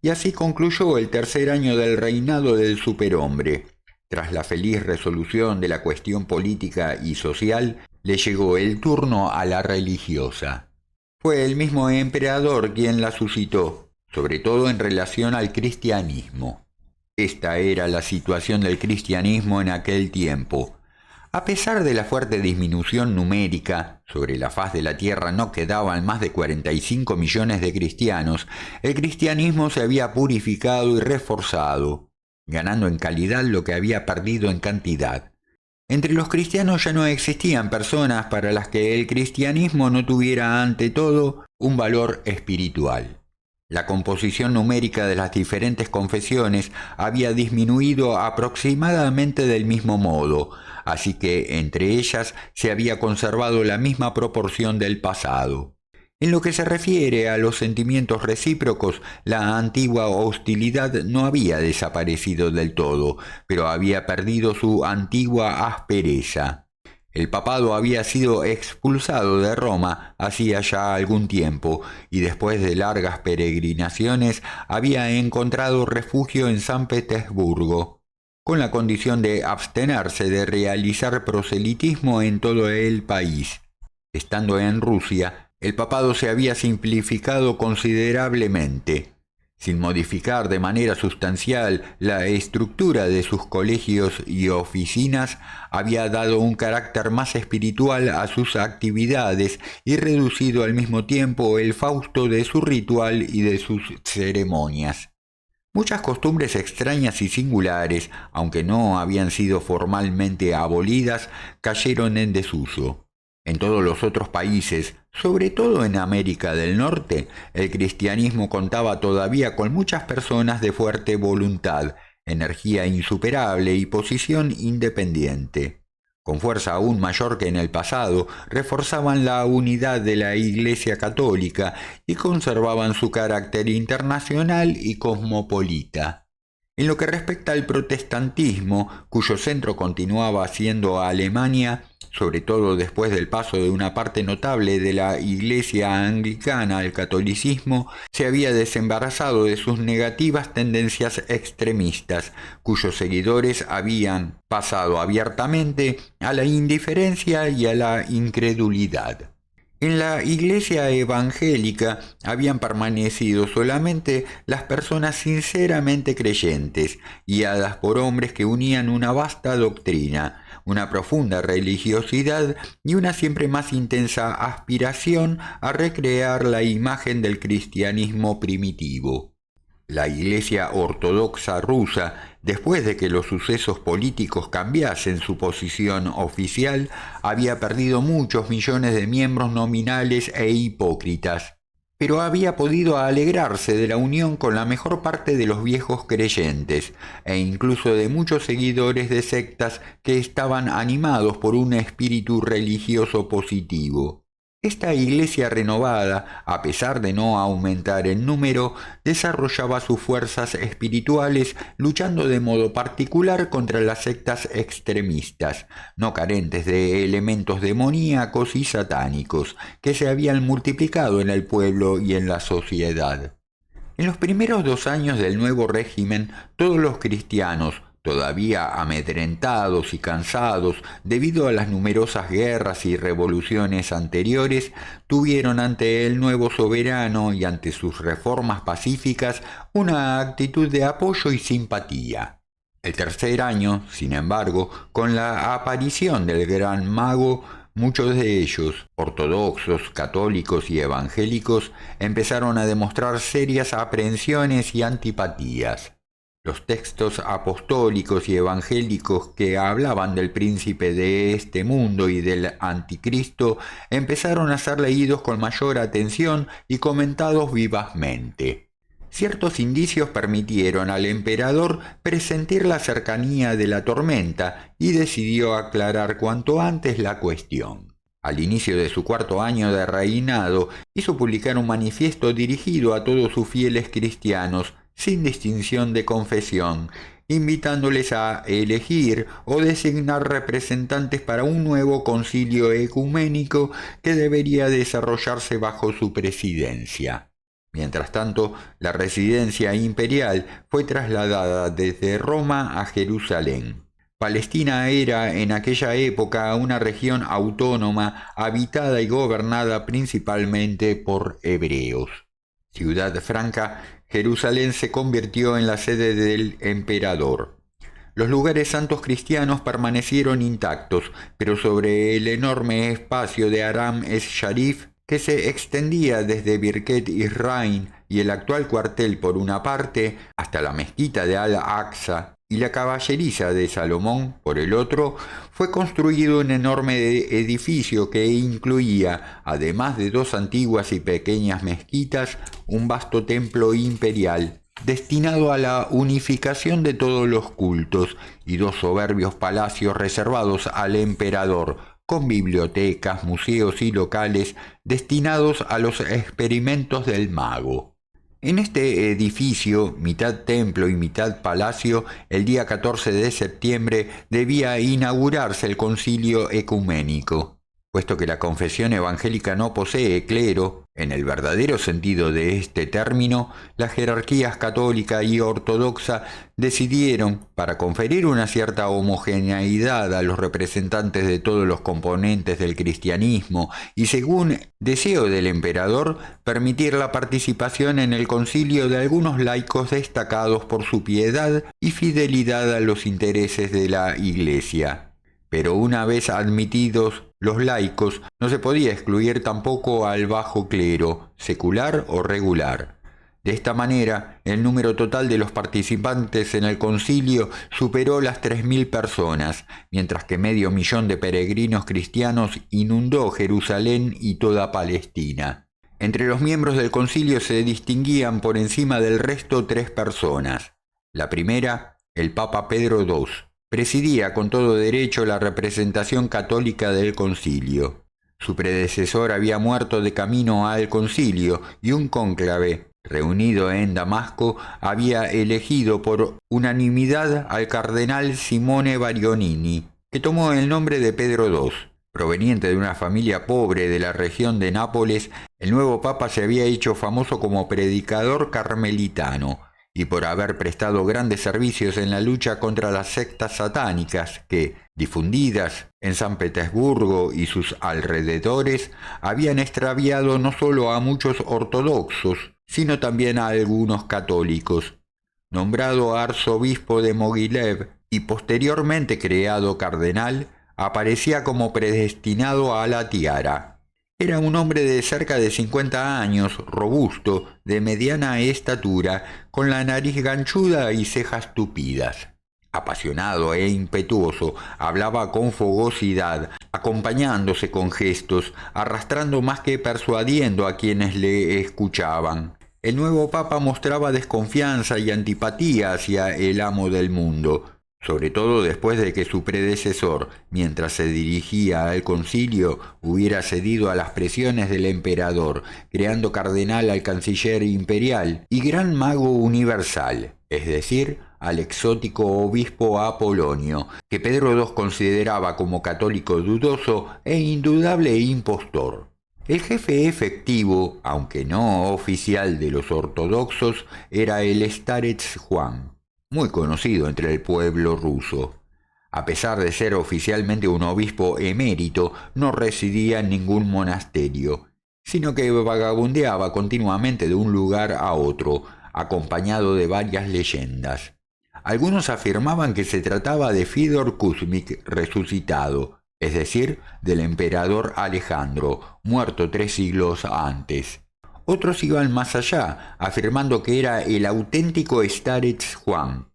Speaker 1: Y así concluyó el tercer año del reinado del superhombre. Tras la feliz resolución de la cuestión política y social, le llegó el turno a la religiosa. Fue el mismo emperador quien la suscitó, sobre todo en relación al cristianismo. Esta era la situación del cristianismo en aquel tiempo. A pesar de la fuerte disminución numérica, sobre la faz de la tierra no quedaban más de 45 millones de cristianos, el cristianismo se había purificado y reforzado, ganando en calidad lo que había perdido en cantidad. Entre los cristianos ya no existían personas para las que el cristianismo no tuviera ante todo un valor espiritual. La composición numérica de las diferentes confesiones había disminuido aproximadamente del mismo modo, así que entre ellas se había conservado la misma proporción del pasado. En lo que se refiere a los sentimientos recíprocos, la antigua hostilidad no había desaparecido del todo, pero había perdido su antigua aspereza. El papado había sido expulsado de Roma hacía ya algún tiempo y después de largas peregrinaciones había encontrado refugio en San Petersburgo, con la condición de abstenerse de realizar proselitismo en todo el país. Estando en Rusia, el papado se había simplificado considerablemente. Sin modificar de manera sustancial la estructura de sus colegios y oficinas, había dado un carácter más espiritual a sus actividades y reducido al mismo tiempo el fausto de su ritual y de sus ceremonias. Muchas costumbres extrañas y singulares, aunque no habían sido formalmente abolidas, cayeron en desuso. En todos los otros países, sobre todo en América del Norte, el cristianismo contaba todavía con muchas personas de fuerte voluntad, energía insuperable y posición independiente. Con fuerza aún mayor que en el pasado, reforzaban la unidad de la Iglesia Católica y conservaban su carácter internacional y cosmopolita. En lo que respecta al protestantismo, cuyo centro continuaba siendo Alemania, sobre todo después del paso de una parte notable de la Iglesia anglicana al catolicismo, se había desembarazado de sus negativas tendencias extremistas, cuyos seguidores habían pasado abiertamente a la indiferencia y a la incredulidad. En la Iglesia evangélica habían permanecido solamente las personas sinceramente creyentes, guiadas por hombres que unían una vasta doctrina, una profunda religiosidad y una siempre más intensa aspiración a recrear la imagen del cristianismo primitivo. La Iglesia Ortodoxa rusa, después de que los sucesos políticos cambiasen su posición oficial, había perdido muchos millones de miembros nominales e hipócritas, pero había podido alegrarse de la unión con la mejor parte de los viejos creyentes, e incluso de muchos seguidores de sectas que estaban animados por un espíritu religioso positivo. Esta iglesia renovada, a pesar de no aumentar en número, desarrollaba sus fuerzas espirituales luchando de modo particular contra las sectas extremistas, no carentes de elementos demoníacos y satánicos, que se habían multiplicado en el pueblo y en la sociedad. En los primeros 2 años del nuevo régimen, todos los cristianos, todavía amedrentados y cansados debido a las numerosas guerras y revoluciones anteriores, tuvieron ante el nuevo soberano y ante sus reformas pacíficas una actitud de apoyo y simpatía. El tercer año, sin embargo, con la aparición del gran mago, muchos de ellos, ortodoxos, católicos y evangélicos, empezaron a demostrar serias aprehensiones y antipatías. Los textos apostólicos y evangélicos que hablaban del príncipe de este mundo y del anticristo empezaron a ser leídos con mayor atención y comentados vivazmente. Ciertos indicios permitieron al emperador presentir la cercanía de la tormenta y decidió aclarar cuanto antes la cuestión. Al inicio de su cuarto año de reinado, hizo publicar un manifiesto dirigido a todos sus fieles cristianos, sin distinción de confesión, invitándoles a elegir o designar representantes para un nuevo concilio ecuménico que debería desarrollarse bajo su presidencia. Mientras tanto, la residencia imperial fue trasladada desde Roma a Jerusalén. Palestina era en aquella época una región autónoma habitada y gobernada principalmente por hebreos. Ciudad franca, Jerusalén se convirtió en la sede del emperador. Los lugares santos cristianos permanecieron intactos, pero sobre el enorme espacio de Aram es-Sharif, que se extendía desde Birket Israel y el actual cuartel por una parte, hasta la mezquita de Al-Aqsa y la caballeriza de Salomón por el otro, fue construido un enorme edificio que incluía, además de dos antiguas y pequeñas mezquitas, un vasto templo imperial, destinado a la unificación de todos los cultos, y dos soberbios palacios reservados al emperador, con bibliotecas, museos y locales destinados a los experimentos del mago. En este edificio, mitad templo y mitad palacio, el día 14 de septiembre debía inaugurarse el concilio ecuménico. Puesto que la confesión evangélica no posee clero, en el verdadero sentido de este término, las jerarquías católica y ortodoxa decidieron, para conferir una cierta homogeneidad a los representantes de todos los componentes del cristianismo y según deseo del emperador, permitir la participación en el concilio de algunos laicos destacados por su piedad y fidelidad a los intereses de la Iglesia. Pero una vez admitidos los laicos, no se podía excluir tampoco al bajo clero, secular o regular. De esta manera, el número total de los participantes en el concilio superó las 3.000 personas, mientras que 500.000 de peregrinos cristianos inundó Jerusalén y toda Palestina. Entre los miembros del concilio se distinguían por encima del resto 3 personas. La primera, el Papa Pedro II. Presidía con todo derecho la representación católica del concilio. Su predecesor había muerto de camino al concilio y un cónclave, reunido en Damasco, había elegido por unanimidad al cardenal Simone Barionini, que tomó el nombre de Pedro II. Proveniente de una familia pobre de la región de Nápoles, el nuevo papa se había hecho famoso como predicador carmelitano, y por haber prestado grandes servicios en la lucha contra las sectas satánicas que, difundidas en San Petersburgo y sus alrededores, habían extraviado no solo a muchos ortodoxos, sino también a algunos católicos. Nombrado arzobispo de Mogilev y posteriormente creado cardenal, aparecía como predestinado a la tiara. Era un hombre de cerca de 50 años, robusto, de mediana estatura, con la nariz ganchuda y cejas tupidas. Apasionado e impetuoso, hablaba con fogosidad, acompañándose con gestos, arrastrando más que persuadiendo a quienes le escuchaban. El nuevo papa mostraba desconfianza y antipatía hacia el amo del mundo, sobre todo después de que su predecesor, mientras se dirigía al concilio, hubiera cedido a las presiones del emperador, creando cardenal al canciller imperial y gran mago universal, es decir, al exótico obispo Apolonio, que Pedro II consideraba como católico dudoso e indudable impostor. El jefe efectivo, aunque no oficial de los ortodoxos, era el starets Juan. muy conocido entre el pueblo ruso. A pesar de ser oficialmente un obispo emérito, no residía en ningún monasterio, sino que vagabundeaba continuamente de un lugar a otro, acompañado de varias leyendas. Algunos afirmaban que se trataba de Fídor Kuzmich resucitado, es decir, del emperador Alejandro, muerto 3 siglos antes. Otros iban más allá, afirmando que era el auténtico starets Juan,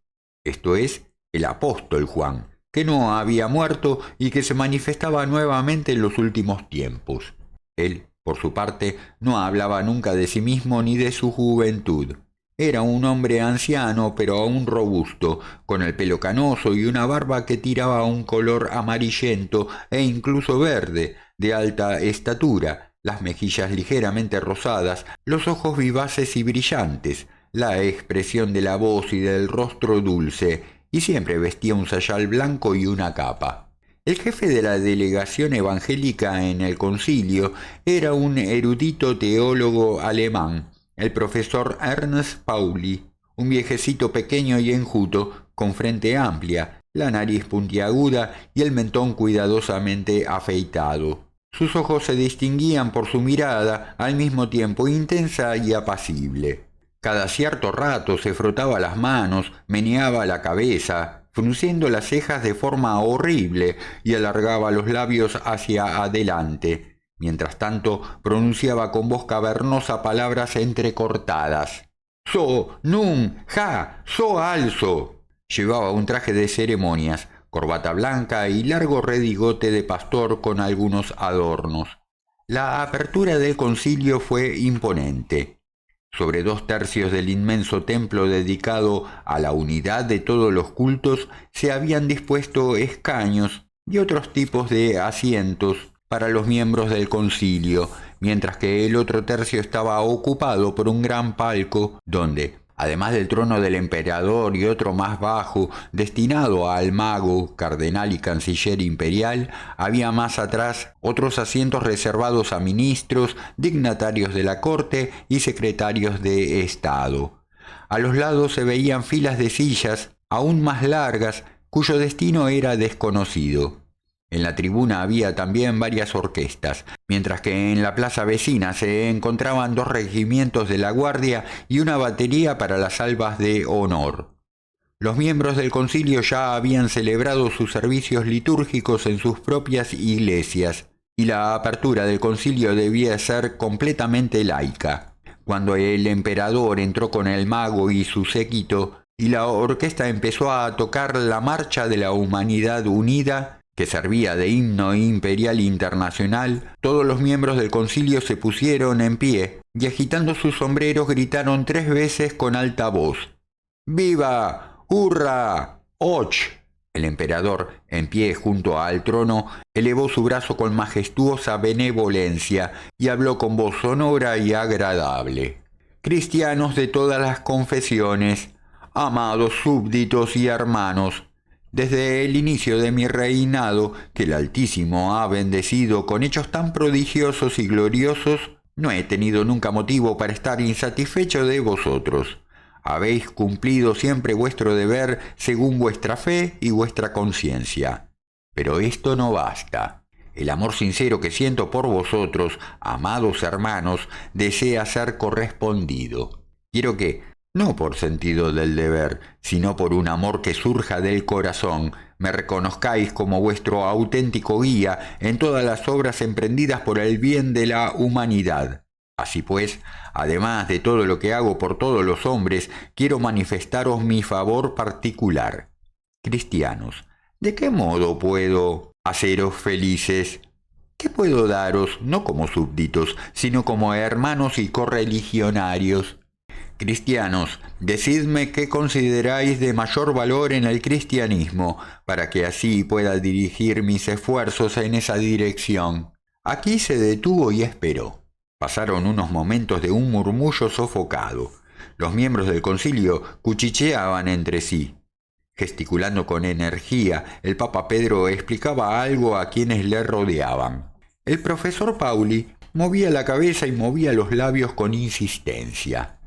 Speaker 1: esto es, el apóstol Juan, que no había muerto y que se manifestaba nuevamente en los últimos tiempos. Él, por su parte, no hablaba nunca de sí mismo ni de su juventud. Era un hombre anciano, pero aún robusto, con el pelo canoso y una barba que tiraba un color amarillento e incluso verde, de alta estatura, las mejillas ligeramente rosadas, los ojos vivaces y brillantes, la expresión de la voz y del rostro dulce, y siempre vestía un sayal blanco y una capa. El jefe de la delegación evangélica en el concilio era un erudito teólogo alemán, el profesor Ernst Pauli, un viejecito pequeño y enjuto, con frente amplia, la nariz puntiaguda y el mentón cuidadosamente afeitado. Sus ojos se distinguían por su mirada, al mismo tiempo intensa y apacible. Cada cierto rato se frotaba las manos, meneaba la cabeza, frunciendo las cejas de forma horrible y alargaba los labios hacia adelante. Mientras tanto, pronunciaba con voz cavernosa palabras entrecortadas. «So, nun, ja, so alzo». Llevaba un traje de ceremonias, corbata blanca y largo redigote de pastor con algunos adornos. La apertura del concilio fue imponente. Sobre 2/3 del inmenso templo dedicado a la unidad de todos los cultos se habían dispuesto escaños y otros tipos de asientos para los miembros del concilio, mientras que el otro tercio estaba ocupado por un gran palco donde, además del trono del emperador y otro más bajo, destinado al mago, cardenal y canciller imperial, había más atrás otros asientos reservados a ministros, dignatarios de la corte y secretarios de Estado. A los lados se veían filas de sillas aún más largas, cuyo destino era desconocido. En la tribuna había también varias orquestas, mientras que en la plaza vecina se encontraban 2 regimientos de la guardia y una batería para las salvas de honor. Los miembros del concilio ya habían celebrado sus servicios litúrgicos en sus propias iglesias, y la apertura del concilio debía ser completamente laica. Cuando el emperador entró con el mago y su séquito, y la orquesta empezó a tocar la Marcha de la Humanidad Unida, que servía de himno imperial internacional, todos los miembros del concilio se pusieron en pie y agitando sus sombreros gritaron 3 veces con alta voz: «¡Viva! ¡Hurra! ¡Och!». El emperador, en pie junto al trono, elevó su brazo con majestuosa benevolencia y habló con voz sonora y agradable: «Cristianos de todas las confesiones, amados súbditos y hermanos, desde el inicio de mi reinado, que el Altísimo ha bendecido con hechos tan prodigiosos y gloriosos, no he tenido nunca motivo para estar insatisfecho de vosotros. Habéis cumplido siempre vuestro deber según vuestra fe y vuestra conciencia. Pero esto no basta. El amor sincero que siento por vosotros, amados hermanos, desea ser correspondido. Quiero que, no por sentido del deber, sino por un amor que surja del corazón, me reconozcáis como vuestro auténtico guía en todas las obras emprendidas por el bien de la humanidad. Así pues, además de todo lo que hago por todos los hombres, quiero manifestaros mi favor particular. Cristianos, ¿de qué modo puedo haceros felices? ¿Qué puedo daros, no como súbditos, sino como hermanos y correligionarios? Cristianos, decidme qué consideráis de mayor valor en el cristianismo, para que así pueda dirigir mis esfuerzos en esa dirección». Aquí se detuvo y esperó. Pasaron unos momentos de un murmullo sofocado. Los miembros del concilio cuchicheaban entre sí. Gesticulando con energía, el Papa Pedro explicaba algo a quienes le rodeaban. El profesor Pauli movía la cabeza y movía los labios con insistencia.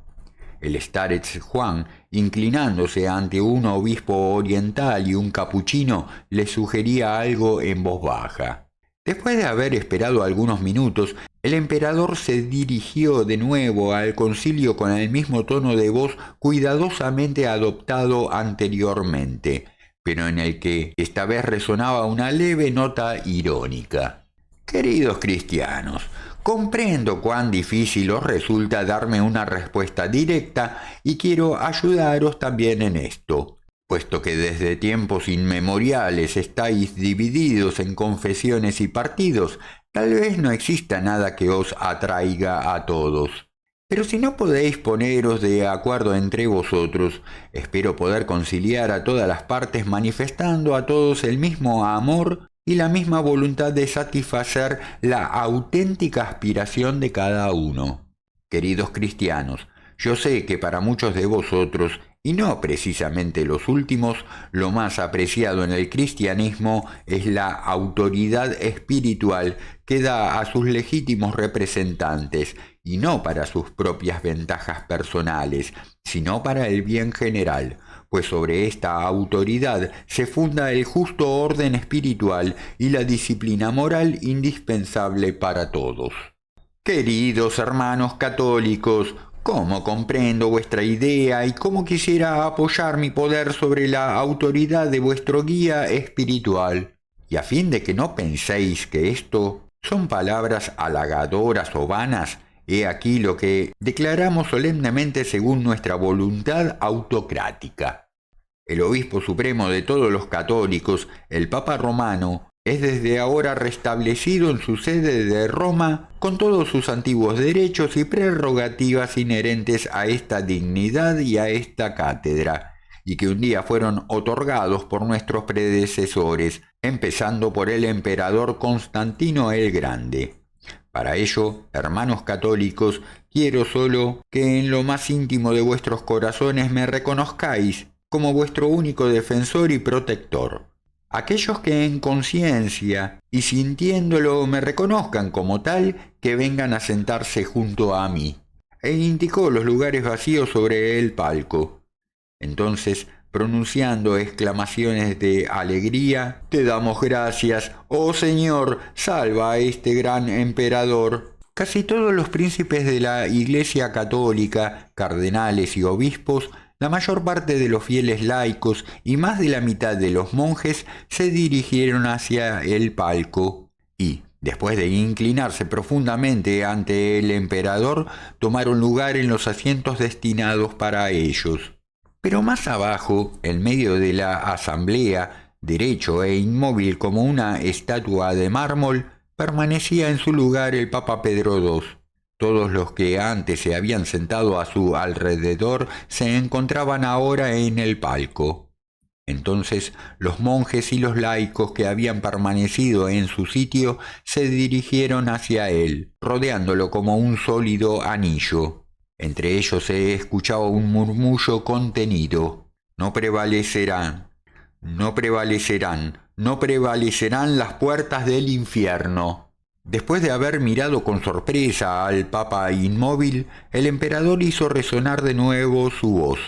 Speaker 1: El starets Juan, inclinándose ante un obispo oriental y un capuchino, le sugería algo en voz baja. Después de haber esperado algunos minutos, el emperador se dirigió de nuevo al concilio con el mismo tono de voz cuidadosamente adoptado anteriormente, pero en el que esta vez resonaba una leve nota irónica. Queridos cristianos, comprendo cuán difícil os resulta darme una respuesta directa y quiero ayudaros también en esto. Puesto que desde tiempos inmemoriales estáis divididos en confesiones y partidos, tal vez no exista nada que os atraiga a todos. Pero si no podéis poneros de acuerdo entre vosotros, espero poder conciliar a todas las partes manifestando a todos el mismo amor y la misma voluntad de satisfacer la auténtica aspiración de cada uno. Queridos cristianos, yo sé que para muchos de vosotros, y no precisamente los últimos, lo más apreciado en el cristianismo es la autoridad espiritual que da a sus legítimos representantes, y no para sus propias ventajas personales, sino para el bien general, pues sobre esta autoridad se funda el justo orden espiritual y la disciplina moral indispensable para todos. Queridos hermanos católicos, cómo comprendo vuestra idea y cómo quisiera apoyar mi poder sobre la autoridad de vuestro guía espiritual. Y a fin de que no penséis que esto son palabras halagadoras o vanas, he aquí lo que declaramos solemnemente según nuestra voluntad autocrática. El obispo supremo de todos los católicos, el Papa Romano, es desde ahora restablecido en su sede de Roma con todos sus antiguos derechos y prerrogativas inherentes a esta dignidad y a esta cátedra, y que un día fueron otorgados por nuestros predecesores, empezando por el emperador Constantino el Grande. Para ello, hermanos católicos, quiero solo que en lo más íntimo de vuestros corazones me reconozcáis como vuestro único defensor y protector. Aquellos que en conciencia y sintiéndolo me reconozcan como tal, que vengan a sentarse junto a mí. E indicó los lugares vacíos sobre el palco. Entonces, pronunciando exclamaciones de alegría, te damos gracias, oh Señor, salva a este gran emperador. Casi todos los príncipes de la Iglesia Católica, cardenales y obispos, la mayor parte de los fieles laicos y más de la mitad de los monjes se dirigieron hacia el palco y, después de inclinarse profundamente ante el emperador, tomaron lugar en los asientos destinados para ellos. Pero más abajo, en medio de la asamblea, derecho e inmóvil como una estatua de mármol, permanecía en su lugar el Papa Pedro II. Todos los que antes se habían sentado a su alrededor se encontraban ahora en el palco. Entonces los monjes y los laicos que habían permanecido en su sitio se dirigieron hacia él, rodeándolo como un sólido anillo. Entre ellos se escuchaba un murmullo contenido. No prevalecerán, no prevalecerán, no prevalecerán las puertas del infierno. Después de haber mirado con sorpresa al Papa inmóvil, el emperador hizo resonar de nuevo su voz.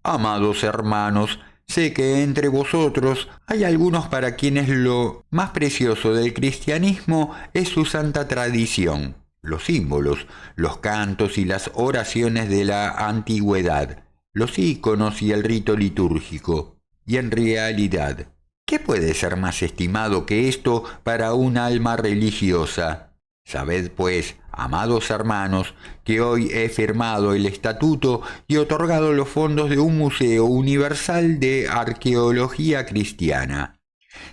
Speaker 1: Amados hermanos, sé que entre vosotros hay algunos para quienes lo más precioso del cristianismo es su santa tradición, los símbolos, los cantos y las oraciones de la antigüedad, los íconos y el rito litúrgico. Y en realidad, ¿qué puede ser más estimado que esto para un alma religiosa? Sabed, pues, amados hermanos, que hoy he firmado el estatuto y otorgado los fondos de un museo universal de arqueología cristiana.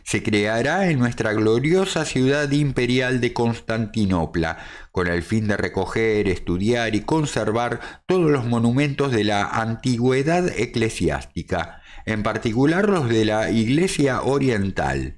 Speaker 1: Se creará en nuestra gloriosa ciudad imperial de Constantinopla, con el fin de recoger, estudiar y conservar todos los monumentos de la antigüedad eclesiástica, en particular los de la Iglesia Oriental.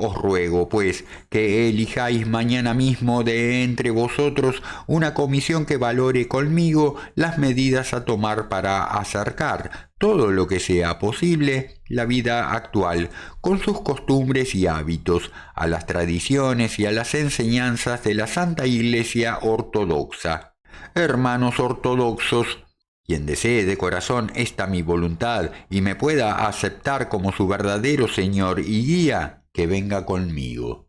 Speaker 1: Os ruego, pues, que elijáis mañana mismo de entre vosotros una comisión que valore conmigo las medidas a tomar para acercar todo lo que sea posible la vida actual, con sus costumbres y hábitos, a las tradiciones y a las enseñanzas de la Santa Iglesia Ortodoxa. Hermanos ortodoxos, Quien desee de corazón esta mi voluntad y me pueda aceptar como su verdadero Señor y guía, que venga conmigo.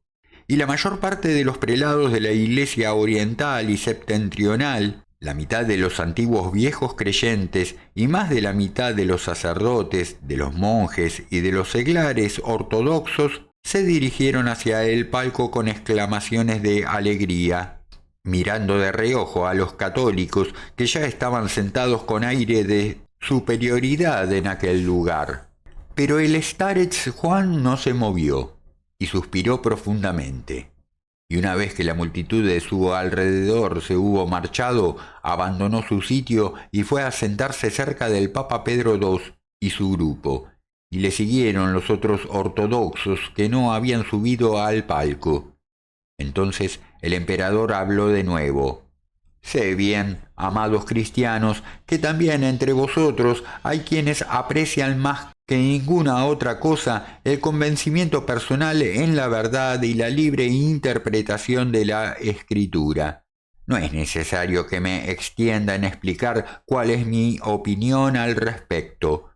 Speaker 1: Y la mayor parte de los prelados de la Iglesia oriental y septentrional, la mitad de los antiguos viejos creyentes y más de la mitad de los sacerdotes, de los monjes y de los seglares ortodoxos, se dirigieron hacia el palco con exclamaciones de alegría, mirando de reojo a los católicos que ya estaban sentados con aire de superioridad en aquel lugar. Pero el starets Juan no se movió y suspiró profundamente. Y una vez que la multitud de su alrededor se hubo marchado, abandonó su sitio y fue a sentarse cerca del Papa Pedro II y su grupo, y le siguieron los otros ortodoxos que no habían subido al palco. Entonces el emperador habló de nuevo. Sé bien, amados cristianos, que también entre vosotros hay quienes aprecian más que ninguna otra cosa el convencimiento personal en la verdad y la libre interpretación de la Escritura. No es necesario que me extienda en explicar cuál es mi opinión al respecto.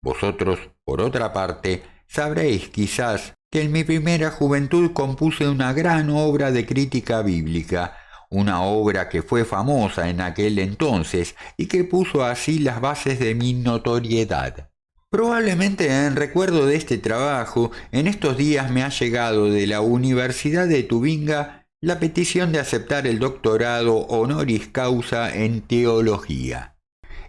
Speaker 1: Vosotros, por otra parte, sabréis quizás que en mi primera juventud compuse una gran obra de crítica bíblica, una obra que fue famosa en aquel entonces y que puso así las bases de mi notoriedad. Probablemente en recuerdo de este trabajo, en estos días me ha llegado de la Universidad de Tubinga la petición de aceptar el doctorado honoris causa en teología.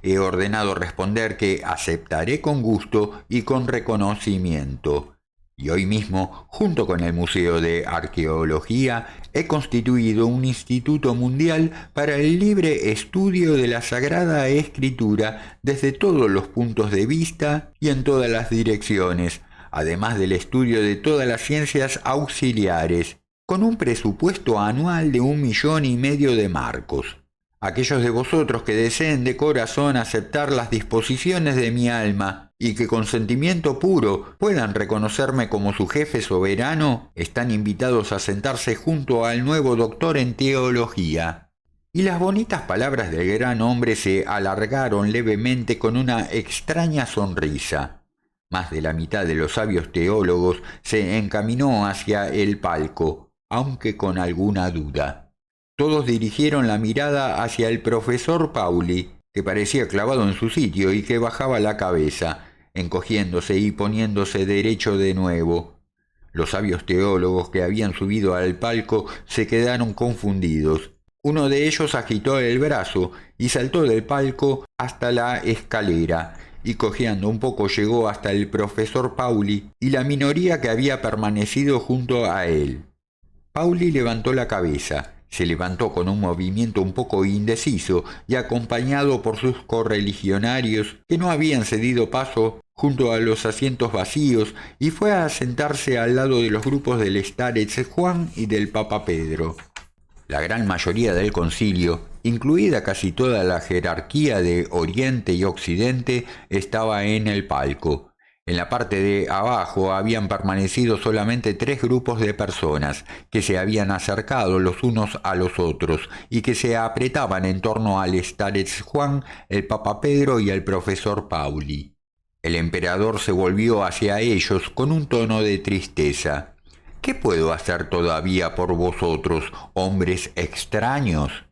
Speaker 1: He ordenado responder que aceptaré con gusto y con reconocimiento. Y hoy mismo, junto con el Museo de Arqueología, he constituido un Instituto Mundial para el libre estudio de la Sagrada Escritura desde todos los puntos de vista y en todas las direcciones, además del estudio de todas las ciencias auxiliares, con un presupuesto anual de 1,5 millones de marcos. Aquellos de vosotros que deseen de corazón aceptar las disposiciones de mi alma y que con sentimiento puro puedan reconocerme como su jefe soberano, están invitados a sentarse junto al nuevo doctor en teología. Y las bonitas palabras del gran hombre se alargaron levemente con una extraña sonrisa. Más de la mitad de los sabios teólogos se encaminó hacia el palco, aunque con alguna duda. Todos dirigieron la mirada hacia el profesor Pauli, que parecía clavado en su sitio y que bajaba la cabeza, encogiéndose y poniéndose derecho de nuevo. Los sabios teólogos que habían subido al palco se quedaron confundidos. Uno de ellos agitó el brazo y saltó del palco hasta la escalera, y cojeando un poco llegó hasta el profesor Pauli y la minoría que había permanecido junto a él. Pauli levantó la cabeza. Se levantó con un movimiento un poco indeciso y acompañado por sus correligionarios que no habían cedido paso junto a los asientos vacíos y fue a sentarse al lado de los grupos del starets Juan y del Papa Pedro. La gran mayoría del concilio, incluida casi toda la jerarquía de Oriente y Occidente, estaba en el palco. En la parte de abajo habían permanecido solamente 3 grupos de personas que se habían acercado los unos a los otros y que se apretaban en torno al starets Juan, el Papa Pedro y el profesor Pauli. El emperador se volvió hacia ellos con un tono de tristeza. ¿Qué puedo hacer todavía por vosotros, hombres extraños?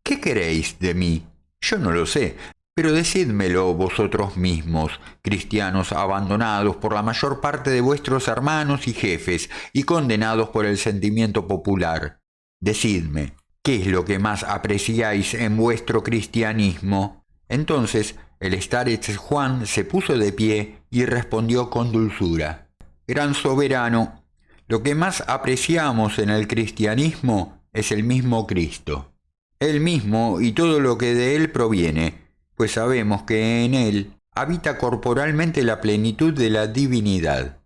Speaker 1: ¿Qué queréis de mí? Yo no lo sé. Pero decídmelo vosotros mismos, cristianos abandonados por la mayor parte de vuestros hermanos y jefes y condenados por el sentimiento popular. Decidme, ¿qué es lo que más apreciáis en vuestro cristianismo? Entonces el starets Juan se puso de pie y respondió con dulzura. Gran soberano, lo que más apreciamos en el cristianismo es el mismo Cristo. Él mismo y todo lo que de él proviene, pues sabemos que en él habita corporalmente la plenitud de la divinidad.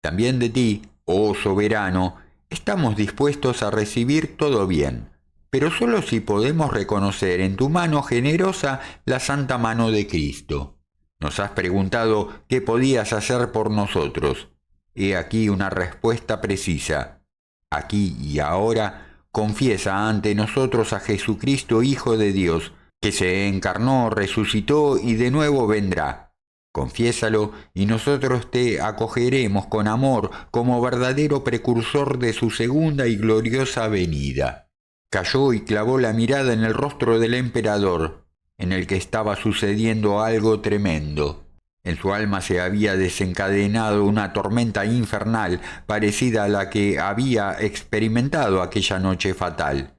Speaker 1: También de ti, oh soberano, estamos dispuestos a recibir todo bien, pero solo si podemos reconocer en tu mano generosa la santa mano de Cristo. Nos has preguntado qué podías hacer por nosotros. He aquí una respuesta precisa. Aquí y ahora, confiesa ante nosotros a Jesucristo, Hijo de Dios, que se encarnó, resucitó y de nuevo vendrá. Confiésalo y nosotros te acogeremos con amor como verdadero precursor de su segunda y gloriosa venida. Cayó y clavó la mirada en el rostro del emperador, en el que estaba sucediendo algo tremendo. En su alma se había desencadenado una tormenta infernal parecida a la que había experimentado aquella noche fatal.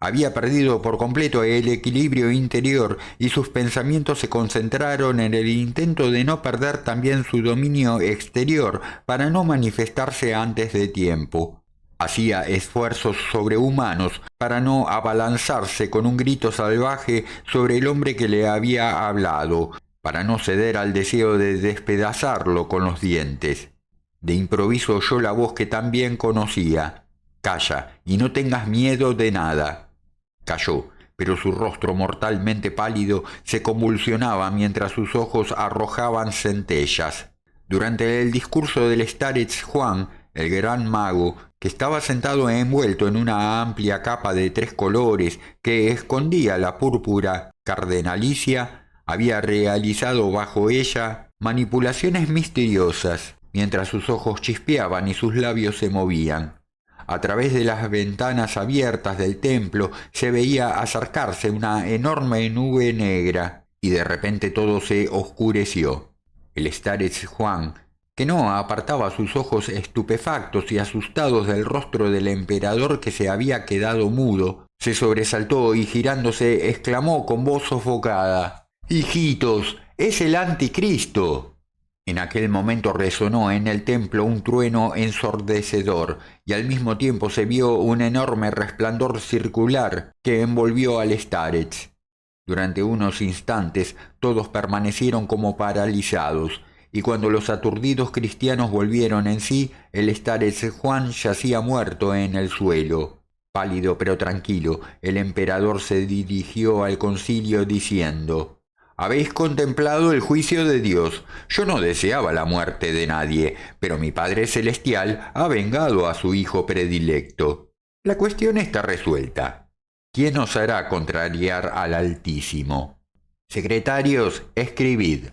Speaker 1: Había perdido por completo el equilibrio interior y sus pensamientos se concentraron en el intento de no perder también su dominio exterior para no manifestarse antes de tiempo. Hacía esfuerzos sobrehumanos para no abalanzarse con un grito salvaje sobre el hombre que le había hablado, para no ceder al deseo de despedazarlo con los dientes. De improviso oyó la voz que tan bien conocía: «Calla, y no tengas miedo de nada». Calló, pero su rostro mortalmente pálido se convulsionaba mientras sus ojos arrojaban centellas. Durante el discurso del starets Juan, el gran mago, que estaba sentado envuelto en una amplia capa de 3 colores que escondía la púrpura cardenalicia, había realizado bajo ella manipulaciones misteriosas, mientras sus ojos chispeaban y sus labios se movían. A través de las ventanas abiertas del templo se veía acercarse una enorme nube negra, y de repente todo se oscureció. El starets Juan, que no apartaba sus ojos estupefactos y asustados del rostro del emperador que se había quedado mudo, se sobresaltó y girándose exclamó con voz sofocada: «¡Hijitos, es el anticristo!». En aquel momento resonó en el templo un trueno ensordecedor y al mismo tiempo se vio un enorme resplandor circular que envolvió al starets. Durante unos instantes todos permanecieron como paralizados, y cuando los aturdidos cristianos volvieron en sí, el starets Juan yacía muerto en el suelo. Pálido pero tranquilo, el emperador se dirigió al concilio diciendo: «Habéis contemplado el juicio de Dios. Yo no deseaba la muerte de nadie, pero mi Padre Celestial ha vengado a su Hijo predilecto. La cuestión está resuelta. ¿Quién os hará contrariar al Altísimo? Secretarios, escribid».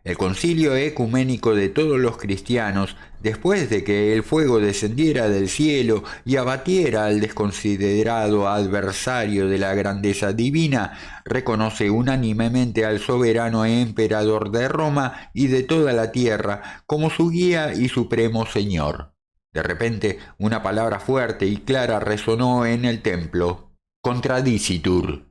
Speaker 1: El concilio ecuménico de todos los cristianos, después de que el fuego descendiera del cielo y abatiera al desconsiderado adversario de la grandeza divina, reconoce unánimemente al soberano emperador de Roma y de toda la tierra como su guía y supremo señor. De repente, una palabra fuerte y clara resonó en el templo: «Contradicitur».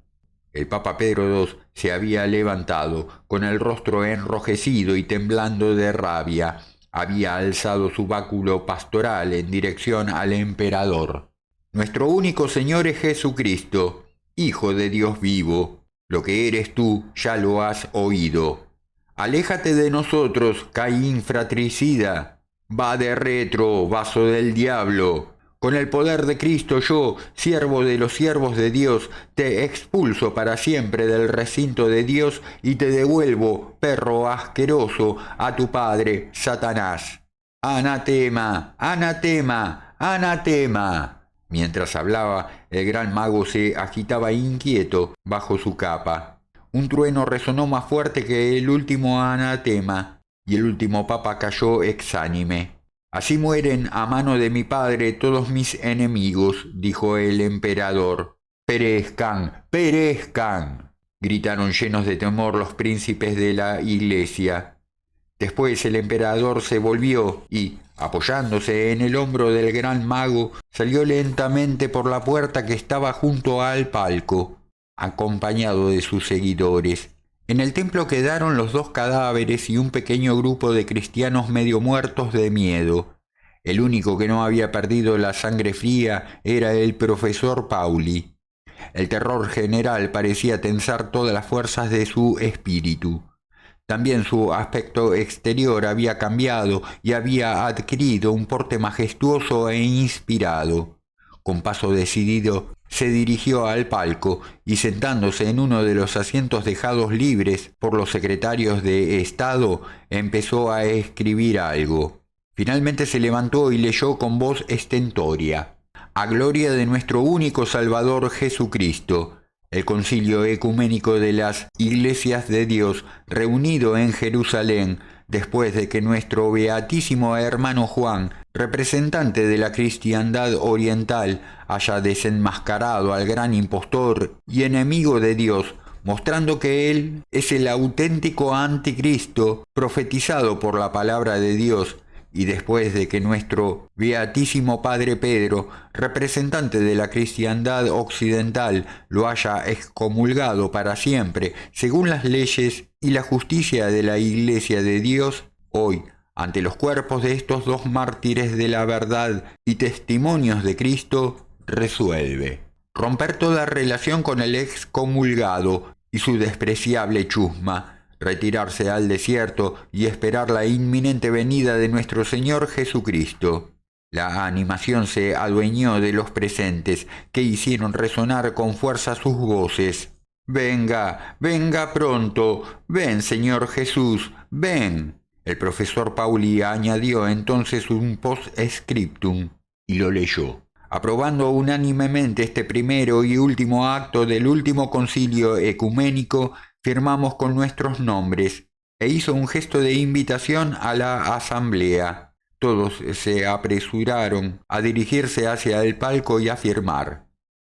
Speaker 1: El Papa Pedro II se había levantado, con el rostro enrojecido y temblando de rabia. Había alzado su báculo pastoral en dirección al emperador. «Nuestro único Señor es Jesucristo, Hijo de Dios vivo. Lo que eres tú ya lo has oído. Aléjate de nosotros, Caín fratricida. Va de retro, vaso del diablo. Con el poder de Cristo yo, siervo de los siervos de Dios, te expulso para siempre del recinto de Dios y te devuelvo, perro asqueroso, a tu padre, Satanás. Anatema, anatema, anatema». Mientras hablaba, el gran mago se agitaba inquieto bajo su capa. Un trueno resonó más fuerte que el último anatema, y el último papa cayó exánime. «Así mueren a mano de mi padre todos mis enemigos», dijo el emperador. «Perezcan, perezcan», gritaron llenos de temor los príncipes de la iglesia. Después el emperador se volvió y, apoyándose en el hombro del gran mago, salió lentamente por la puerta que estaba junto al palco, acompañado de sus seguidores. En el templo quedaron los 2 cadáveres y un pequeño grupo de cristianos medio muertos de miedo. El único que no había perdido la sangre fría era el profesor Pauli. El terror general parecía tensar todas las fuerzas de su espíritu. También su aspecto exterior había cambiado y había adquirido un porte majestuoso e inspirado. Con paso decidido se dirigió al palco y, sentándose en uno de los asientos dejados libres por los secretarios de Estado, empezó a escribir algo. Finalmente se levantó y leyó con voz estentórea: «A gloria de nuestro único Salvador Jesucristo, El Concilio Ecuménico de las Iglesias de Dios, reunido en Jerusalén, después de que nuestro beatísimo hermano Juan, representante de la cristiandad oriental, haya desenmascarado al gran impostor y enemigo de Dios, mostrando que él es el auténtico anticristo profetizado por la palabra de Dios, y después de que nuestro beatísimo Padre Pedro, representante de la cristiandad occidental, lo haya excomulgado para siempre, según las leyes y la justicia de la Iglesia de Dios, hoy, ante los cuerpos de estos dos mártires de la verdad y testimonios de Cristo, resuelve romper toda relación con el excomulgado y su despreciable chusma, retirarse al desierto y esperar la inminente venida de nuestro Señor Jesucristo. La animación se adueñó de los presentes, que hicieron resonar con fuerza sus voces. «Venga, venga pronto, ven, Señor Jesús, ven». El profesor Pauli añadió entonces un post-scriptum y lo leyó. Aprobando unánimemente este primero y último acto del último concilio ecuménico, firmamos con nuestros nombres, e hizo un gesto de invitación a la asamblea. Todos se apresuraron a dirigirse hacia el palco y a firmar.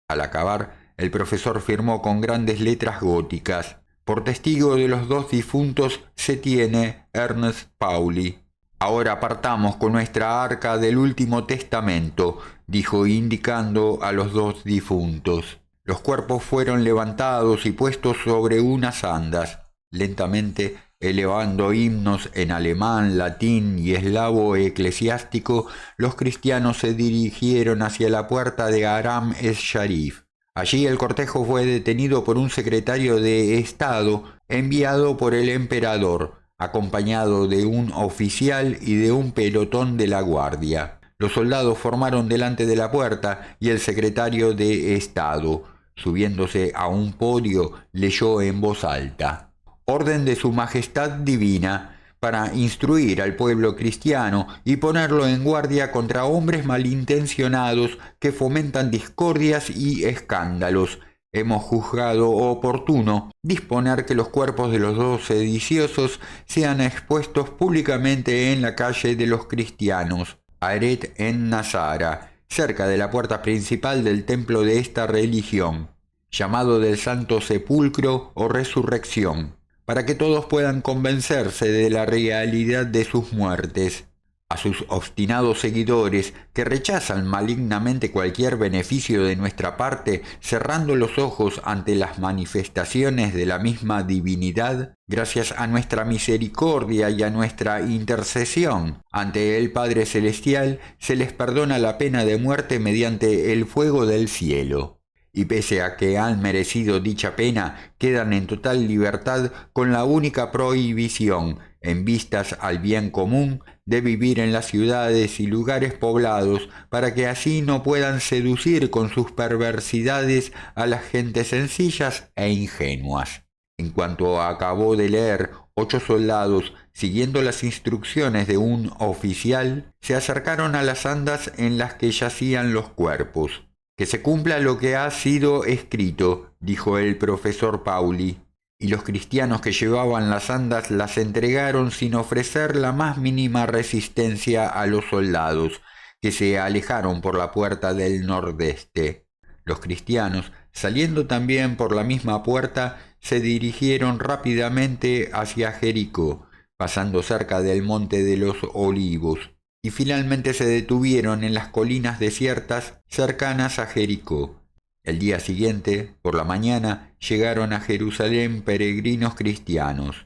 Speaker 1: Al acabar, el profesor firmó con grandes letras góticas: «Por testigo de los dos difuntos se tiene Ernest Pauli». «Ahora partamos con nuestra arca del último testamento», dijo indicando a los dos difuntos. Los cuerpos fueron levantados y puestos sobre unas andas. Lentamente, elevando himnos en alemán, latín y eslavo eclesiástico, los cristianos se dirigieron hacia la puerta de Aram es-Sharif. Allí el cortejo fue detenido por un secretario de Estado enviado por el emperador, acompañado de un oficial y de un pelotón de la guardia. Los soldados formaron delante de la puerta y el secretario de Estado, subiéndose a un podio, leyó en voz alta: «Orden de su Majestad Divina, para instruir al pueblo cristiano y ponerlo en guardia contra hombres malintencionados que fomentan discordias y escándalos. Hemos juzgado oportuno disponer que los cuerpos de los dos sediciosos sean expuestos públicamente en la calle de los cristianos, Aret en Nazara, cerca de la puerta principal del templo de esta religión, llamado del Santo Sepulcro o Resurrección, para que todos puedan convencerse de la realidad de sus muertes. A sus obstinados seguidores, que rechazan malignamente cualquier beneficio de nuestra parte, cerrando los ojos ante las manifestaciones de la misma divinidad, gracias a nuestra misericordia y a nuestra intercesión ante el Padre Celestial, se les perdona la pena de muerte mediante el fuego del cielo. Y pese a que han merecido dicha pena, quedan en total libertad con la única prohibición, en vistas al bien común, de vivir en las ciudades y lugares poblados, para que así no puedan seducir con sus perversidades a las gentes sencillas e ingenuas». En cuanto acabó de leer, 8 soldados, siguiendo las instrucciones de un oficial, se acercaron a las andas en las que yacían los cuerpos. «Que se cumpla lo que ha sido escrito», dijo el profesor Pauli. Y los cristianos que llevaban las andas las entregaron sin ofrecer la más mínima resistencia a los soldados, que se alejaron por la puerta del nordeste. Los cristianos, saliendo también por la misma puerta, se dirigieron rápidamente hacia Jericó, pasando cerca del Monte de los Olivos, y finalmente se detuvieron en las colinas desiertas cercanas a Jericó. El día siguiente, por la mañana, llegaron a Jerusalén peregrinos cristianos.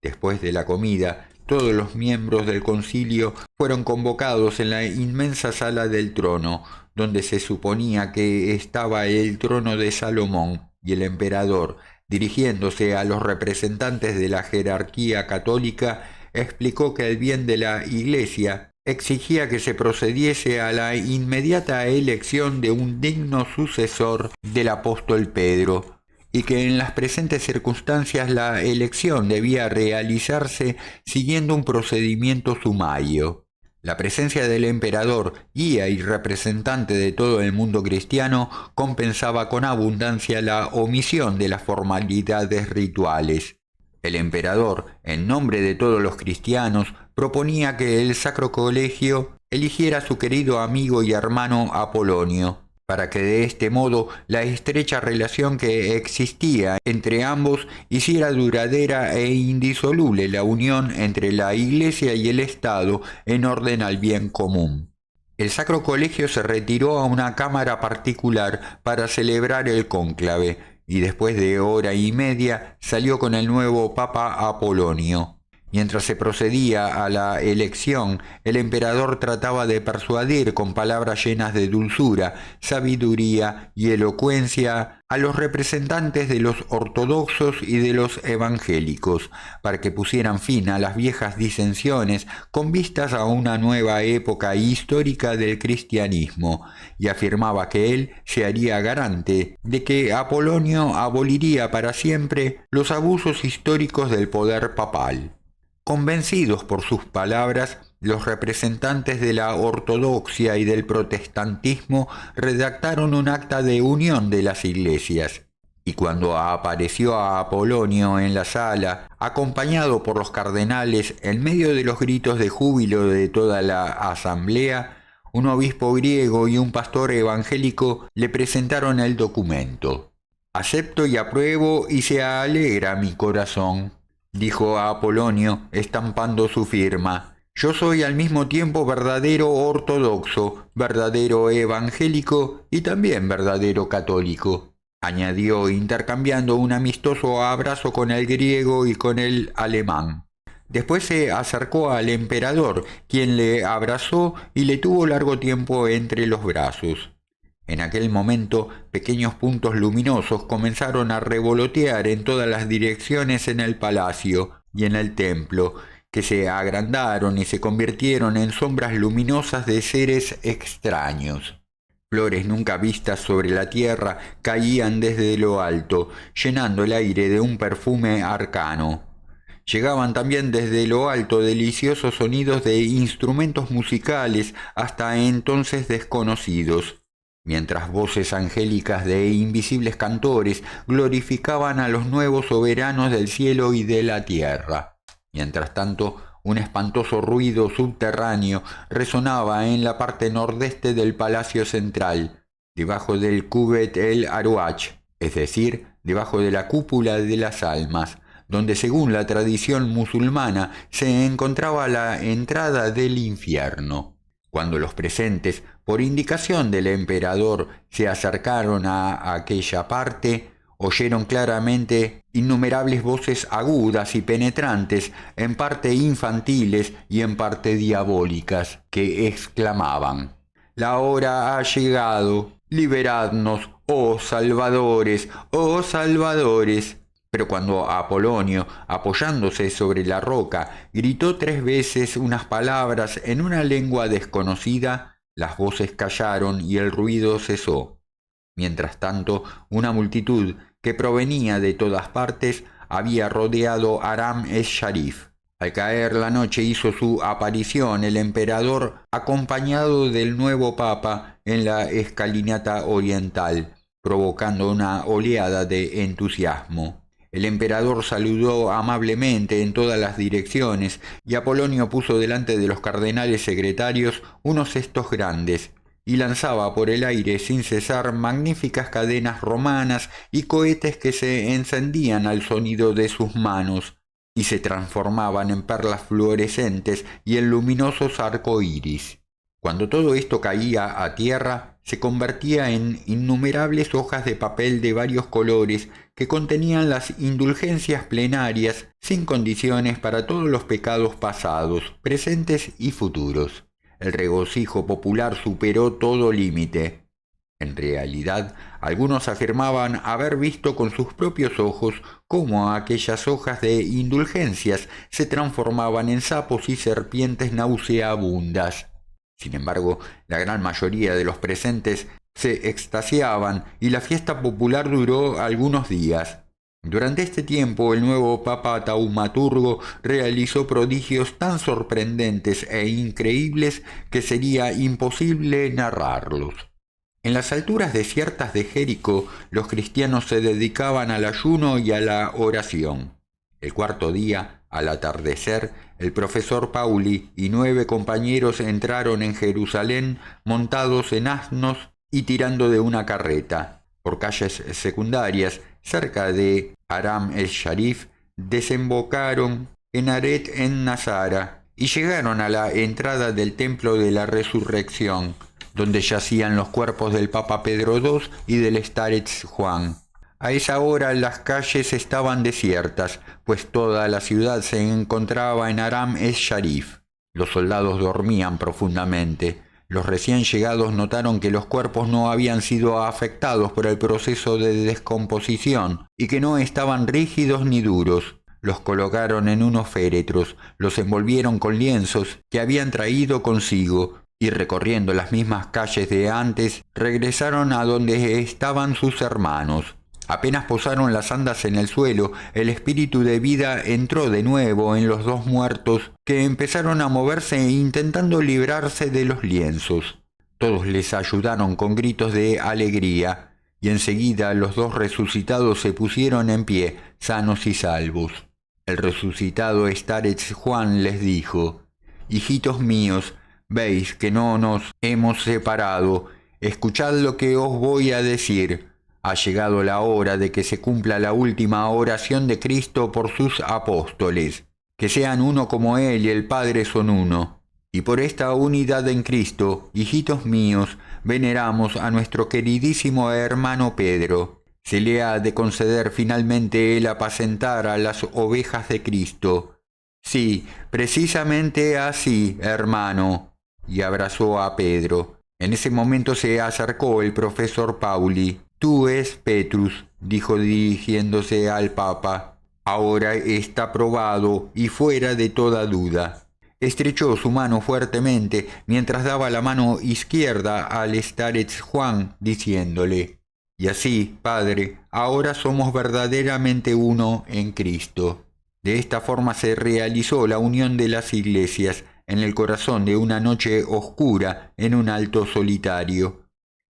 Speaker 1: Después de la comida, todos los miembros del concilio fueron convocados en la inmensa sala del trono, donde se suponía que estaba el trono de Salomón, y el emperador, dirigiéndose a los representantes de la jerarquía católica, explicó que el bien de la Iglesia exigía que se procediese a la inmediata elección de un digno sucesor del apóstol Pedro, y que en las presentes circunstancias la elección debía realizarse siguiendo un procedimiento sumario. La presencia del emperador, guía y representante de todo el mundo cristiano, compensaba con abundancia la omisión de las formalidades rituales. El emperador, en nombre de todos los cristianos, proponía que el Sacro Colegio eligiera a su querido amigo y hermano Apolonio, para que de este modo la estrecha relación que existía entre ambos hiciera duradera e indisoluble la unión entre la Iglesia y el Estado en orden al bien común. El Sacro Colegio se retiró a una cámara particular para celebrar el cónclave, y después de hora y media salió con el nuevo Papa Apolonio. Mientras se procedía a la elección, el emperador trataba de persuadir con palabras llenas de dulzura, sabiduría y elocuencia a los representantes de los ortodoxos y de los evangélicos, para que pusieran fin a las viejas disensiones con vistas a una nueva época histórica del cristianismo, y afirmaba que él se haría garante de que Apolonio aboliría para siempre los abusos históricos del poder papal. Convencidos por sus palabras, los representantes de la ortodoxia y del protestantismo redactaron un acta de unión de las iglesias. Y cuando apareció a Apolonio en la sala, acompañado por los cardenales en medio de los gritos de júbilo de toda la asamblea, un obispo griego y un pastor evangélico le presentaron el documento. «Acepto y apruebo y se alegra mi corazón», dijo a Apolonio, estampando su firma. «Yo soy al mismo tiempo verdadero ortodoxo, verdadero evangélico y también verdadero católico», añadió, intercambiando un amistoso abrazo con el griego y con el alemán. Después se acercó al emperador, quien le abrazó y le tuvo largo tiempo entre los brazos. En aquel momento, pequeños puntos luminosos comenzaron a revolotear en todas las direcciones en el palacio y en el templo, que se agrandaron y se convirtieron en sombras luminosas de seres extraños. Flores nunca vistas sobre la tierra caían desde lo alto, llenando el aire de un perfume arcano. Llegaban también desde lo alto deliciosos sonidos de instrumentos musicales hasta entonces desconocidos, mientras voces angélicas de invisibles cantores glorificaban a los nuevos soberanos del cielo y de la tierra. Mientras tanto, un espantoso ruido subterráneo resonaba en la parte nordeste del palacio central, debajo del Kubet el Aruach, es decir, debajo de la cúpula de las almas, donde según la tradición musulmana se encontraba la entrada del infierno. Cuando los presentes, por indicación del emperador, se acercaron a aquella parte, oyeron claramente innumerables voces agudas y penetrantes, en parte infantiles y en parte diabólicas, que exclamaban: «La hora ha llegado, liberadnos, oh salvadores, oh salvadores». Pero cuando Apolonio, apoyándose sobre la roca, gritó 3 veces unas palabras en una lengua desconocida, las voces callaron y el ruido cesó. Mientras tanto, una multitud que provenía de todas partes había rodeado Aram es-Sharif. Al caer la noche hizo su aparición el emperador acompañado del nuevo papa en la escalinata oriental, provocando una oleada de entusiasmo. El emperador saludó amablemente en todas las direcciones y Apolonio puso delante de los cardenales secretarios unos cestos grandes y lanzaba por el aire sin cesar magníficas cadenas romanas y cohetes que se encendían al sonido de sus manos y se transformaban en perlas fluorescentes y en luminosos arcoíris. Cuando todo esto caía a tierra, se convertía en innumerables hojas de papel de varios colores que contenían las indulgencias plenarias sin condiciones para todos los pecados pasados, presentes y futuros. El regocijo popular superó todo límite. En realidad, algunos afirmaban haber visto con sus propios ojos cómo aquellas hojas de indulgencias se transformaban en sapos y serpientes nauseabundas. Sin embargo, la gran mayoría de los presentes se extasiaban y la fiesta popular duró algunos días. Durante este tiempo, el nuevo Papa Taumaturgo realizó prodigios tan sorprendentes e increíbles que sería imposible narrarlos. En las alturas desiertas de Jericó, los cristianos se dedicaban al ayuno y a la oración. El cuarto día, al atardecer, el profesor Pauli y 9 compañeros entraron en Jerusalén montados en asnos y tirando de una carreta. Por calles secundarias, cerca de Aram el Sharif, desembocaron en Aret en Nazara y llegaron a la entrada del Templo de la Resurrección, donde yacían los cuerpos del Papa Pedro II y del Starets Juan. A esa hora las calles estaban desiertas, pues toda la ciudad se encontraba en Aram el Sharif. Los soldados dormían profundamente. Los recién llegados notaron que los cuerpos no habían sido afectados por el proceso de descomposición y que no estaban rígidos ni duros. Los colocaron en unos féretros, los envolvieron con lienzos que habían traído consigo y recorriendo las mismas calles de antes, regresaron a donde estaban sus hermanos. Apenas posaron las andas en el suelo, el espíritu de vida entró de nuevo en los 2 muertos, que empezaron a moverse intentando librarse de los lienzos. Todos les ayudaron con gritos de alegría, y enseguida los 2 resucitados se pusieron en pie, sanos y salvos. El resucitado Starets Juan les dijo: «Hijitos míos, veis que no nos hemos separado. Escuchad lo que os voy a decir. Ha llegado la hora de que se cumpla la última oración de Cristo por sus apóstoles, que sean uno como Él y el Padre son uno. Y por esta unidad en Cristo, hijitos míos, veneramos a nuestro queridísimo hermano Pedro. Se le ha de conceder finalmente el apacentar a las ovejas de Cristo. Sí, precisamente así, hermano». Y abrazó a Pedro. En ese momento se acercó el profesor Pauli. «Tú es Petrus», dijo dirigiéndose al Papa. «Ahora está probado y fuera de toda duda». Estrechó su mano fuertemente mientras daba la mano izquierda al Starets Juan, diciéndole: «Y así, Padre, ahora somos verdaderamente uno en Cristo». De esta forma se realizó la unión de las iglesias en el corazón de una noche oscura en un alto solitario.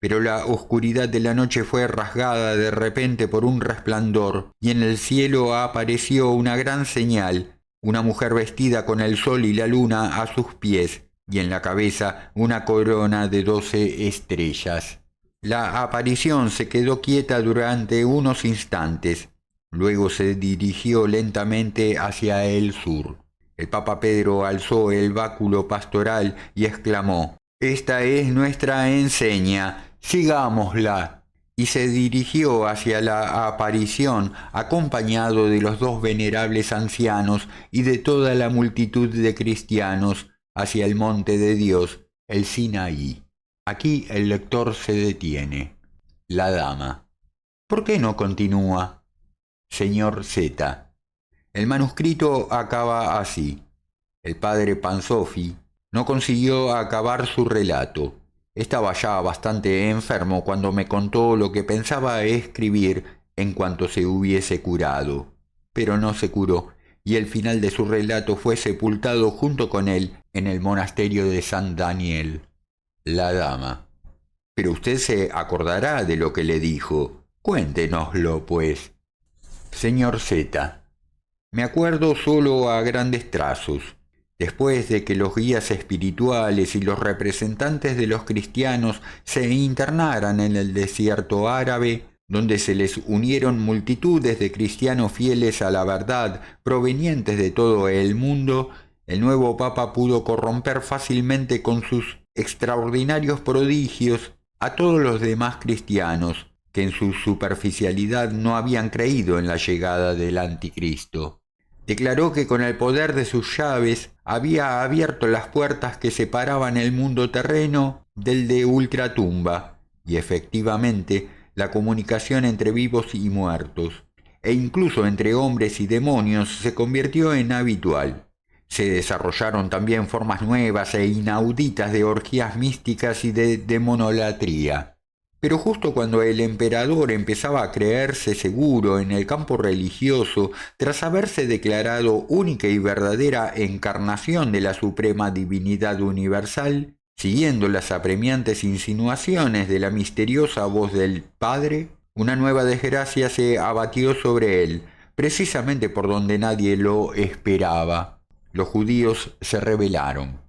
Speaker 1: Pero la oscuridad de la noche fue rasgada de repente por un resplandor, y en el cielo apareció una gran señal, una mujer vestida con el sol y la luna a sus pies, y en la cabeza una corona de 12 estrellas. La aparición se quedó quieta durante unos instantes. Luego se dirigió lentamente hacia el sur. El Papa Pedro alzó el báculo pastoral y exclamó: «Esta es nuestra enseña. Sigámosla». Y se dirigió hacia la aparición, acompañado de los 2 venerables ancianos y de toda la multitud de cristianos, hacia el monte de Dios, el Sinaí. Aquí el lector se detiene. La dama. ¿Por qué no continúa? Señor Z. El manuscrito acaba así. El padre Panzofi no consiguió acabar su relato. Estaba ya bastante enfermo cuando me contó lo que pensaba escribir en cuanto se hubiese curado. Pero no se curó, y el final de su relato fue sepultado junto con él en el monasterio de San Daniel. La dama. Pero usted se acordará de lo que le dijo. Cuéntenoslo, pues. Señor Z. Me acuerdo solo a grandes trazos. Después de que los guías espirituales y los representantes de los cristianos se internaran en el desierto árabe, donde se les unieron multitudes de cristianos fieles a la verdad provenientes de todo el mundo, el nuevo Papa pudo corromper fácilmente con sus extraordinarios prodigios a todos los demás cristianos, que en su superficialidad no habían creído en la llegada del Anticristo. Declaró que con el poder de sus llaves había abierto las puertas que separaban el mundo terreno del de ultratumba, y efectivamente la comunicación entre vivos y muertos, e incluso entre hombres y demonios, se convirtió en habitual. Se desarrollaron también formas nuevas e inauditas de orgías místicas y de demonolatría. Pero justo cuando el emperador empezaba a creerse seguro en el campo religioso, tras haberse declarado única y verdadera encarnación de la suprema divinidad universal, siguiendo las apremiantes insinuaciones de la misteriosa voz del Padre, una nueva desgracia se abatió sobre él, precisamente por donde nadie lo esperaba. Los judíos se rebelaron.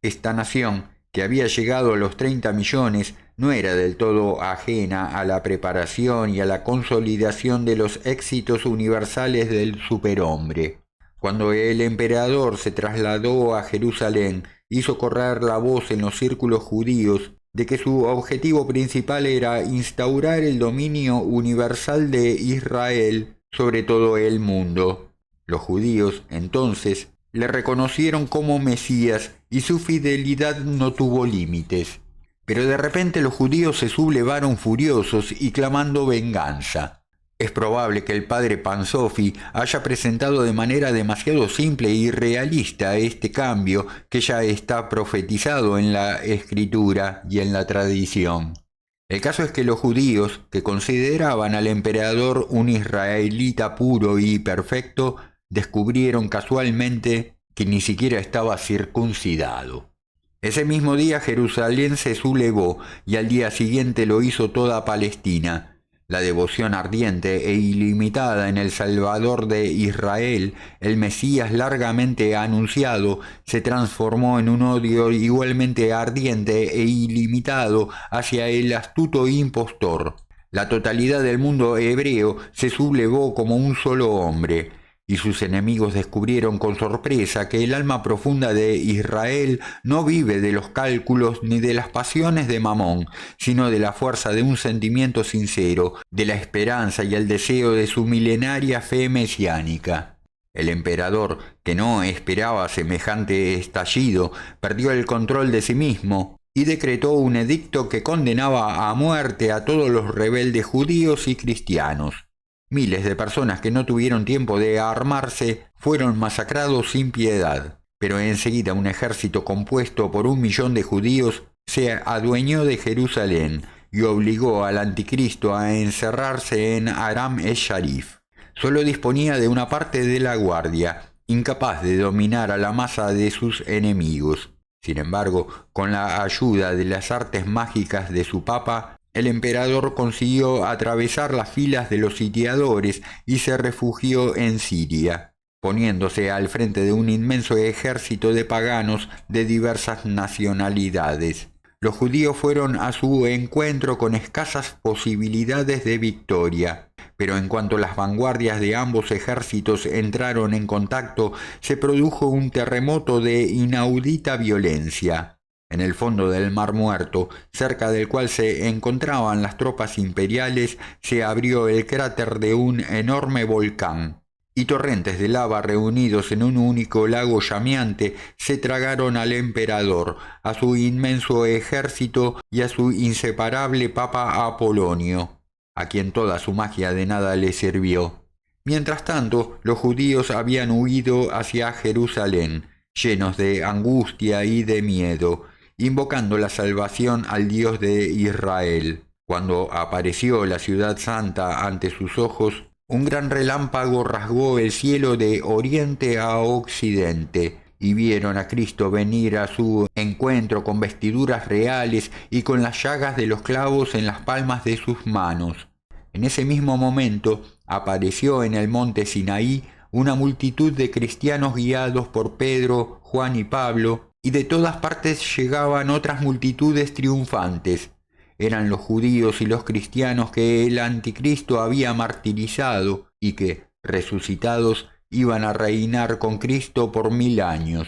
Speaker 1: Esta nación, que había llegado a los 30 millones, no era del todo ajena a la preparación y a la consolidación de los éxitos universales del superhombre. Cuando el emperador se trasladó a Jerusalén, hizo correr la voz en los círculos judíos de que su objetivo principal era instaurar el dominio universal de Israel sobre todo el mundo. Los judíos, entonces, le reconocieron como Mesías y su fidelidad no tuvo límites. Pero de repente los judíos se sublevaron furiosos y clamando venganza. Es probable que el padre Pansofi haya presentado de manera demasiado simple y realista este cambio que ya está profetizado en la escritura y en la tradición. El caso es que los judíos, que consideraban al emperador un israelita puro y perfecto, descubrieron casualmente que ni siquiera estaba circuncidado. Ese mismo día Jerusalén se sublevó y al día siguiente lo hizo toda Palestina. La devoción ardiente e ilimitada en el Salvador de Israel, el Mesías largamente anunciado, se transformó en un odio igualmente ardiente e ilimitado hacia el astuto impostor. La totalidad del mundo hebreo se sublevó como un solo hombre, y sus enemigos descubrieron con sorpresa que el alma profunda de Israel no vive de los cálculos ni de las pasiones de Mamón, sino de la fuerza de un sentimiento sincero, de la esperanza y el deseo de su milenaria fe mesiánica. El emperador, que no esperaba semejante estallido, perdió el control de sí mismo y decretó un edicto que condenaba a muerte a todos los rebeldes judíos y cristianos. Miles de personas que no tuvieron tiempo de armarse fueron masacrados sin piedad, pero enseguida un ejército compuesto por 1 millón de judíos se adueñó de Jerusalén y obligó al anticristo a encerrarse en Aram es-Sharif. Solo disponía de una parte de la guardia, incapaz de dominar a la masa de sus enemigos. Sin embargo, con la ayuda de las artes mágicas de su papa, el emperador consiguió atravesar las filas de los sitiadores y se refugió en Siria, poniéndose al frente de un inmenso ejército de paganos de diversas nacionalidades. Los judíos fueron a su encuentro con escasas posibilidades de victoria, pero en cuanto las vanguardias de ambos ejércitos entraron en contacto, se produjo un terremoto de inaudita violencia. En el fondo del Mar Muerto, cerca del cual se encontraban las tropas imperiales, se abrió el cráter de un enorme volcán, y torrentes de lava reunidos en un único lago llameante se tragaron al emperador, a su inmenso ejército y a su inseparable papa Apolonio, a quien toda su magia de nada le sirvió. Mientras tanto, los judíos habían huido hacia Jerusalén, llenos de angustia y de miedo, invocando la salvación al Dios de Israel. Cuando apareció la ciudad santa ante sus ojos, un gran relámpago rasgó el cielo de oriente a occidente, y vieron a Cristo venir a su encuentro con vestiduras reales y con las llagas de los clavos en las palmas de sus manos. En ese mismo momento apareció en el monte Sinaí una multitud de cristianos guiados por Pedro, Juan y Pablo, y de todas partes llegaban otras multitudes triunfantes. Eran los judíos y los cristianos que el anticristo había martirizado y que, resucitados, iban a reinar con Cristo por 1000 años.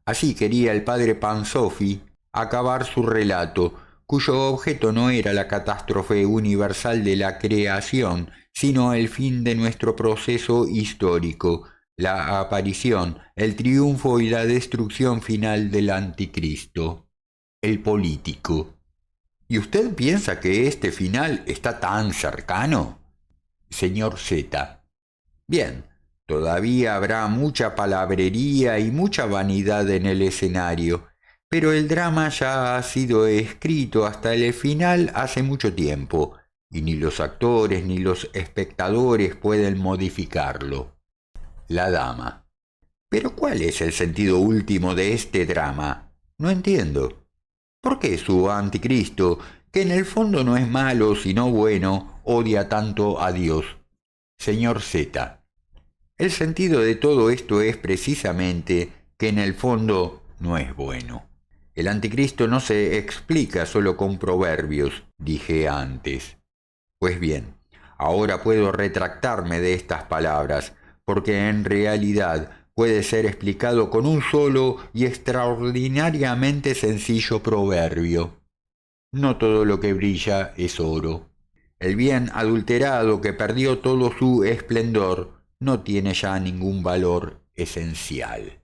Speaker 1: Así quería el padre Pansofi acabar su relato, cuyo objeto no era la catástrofe universal de la creación, sino el fin de nuestro proceso histórico, la aparición, el triunfo y la destrucción final del anticristo, el político. ¿Y usted piensa que este final está tan cercano? Señor Z. Bien, todavía habrá mucha palabrería y mucha vanidad en el escenario, Pero el drama ya ha sido escrito hasta el final hace mucho tiempo, y ni los actores ni los espectadores pueden modificarlo. La dama. Pero ¿cuál es el sentido último de este drama? No entiendo. ¿Por qué su anticristo, que en el fondo no es malo sino bueno, odia tanto a Dios? Señor Z. El sentido de todo esto es precisamente que en el fondo no es bueno. El anticristo no se explica solo con proverbios, dije antes. Pues bien, ahora puedo retractarme de estas palabras, porque en realidad puede ser explicado con un solo y extraordinariamente sencillo proverbio. No todo lo que brilla es oro. El bien adulterado que perdió todo su esplendor no tiene ya ningún valor esencial.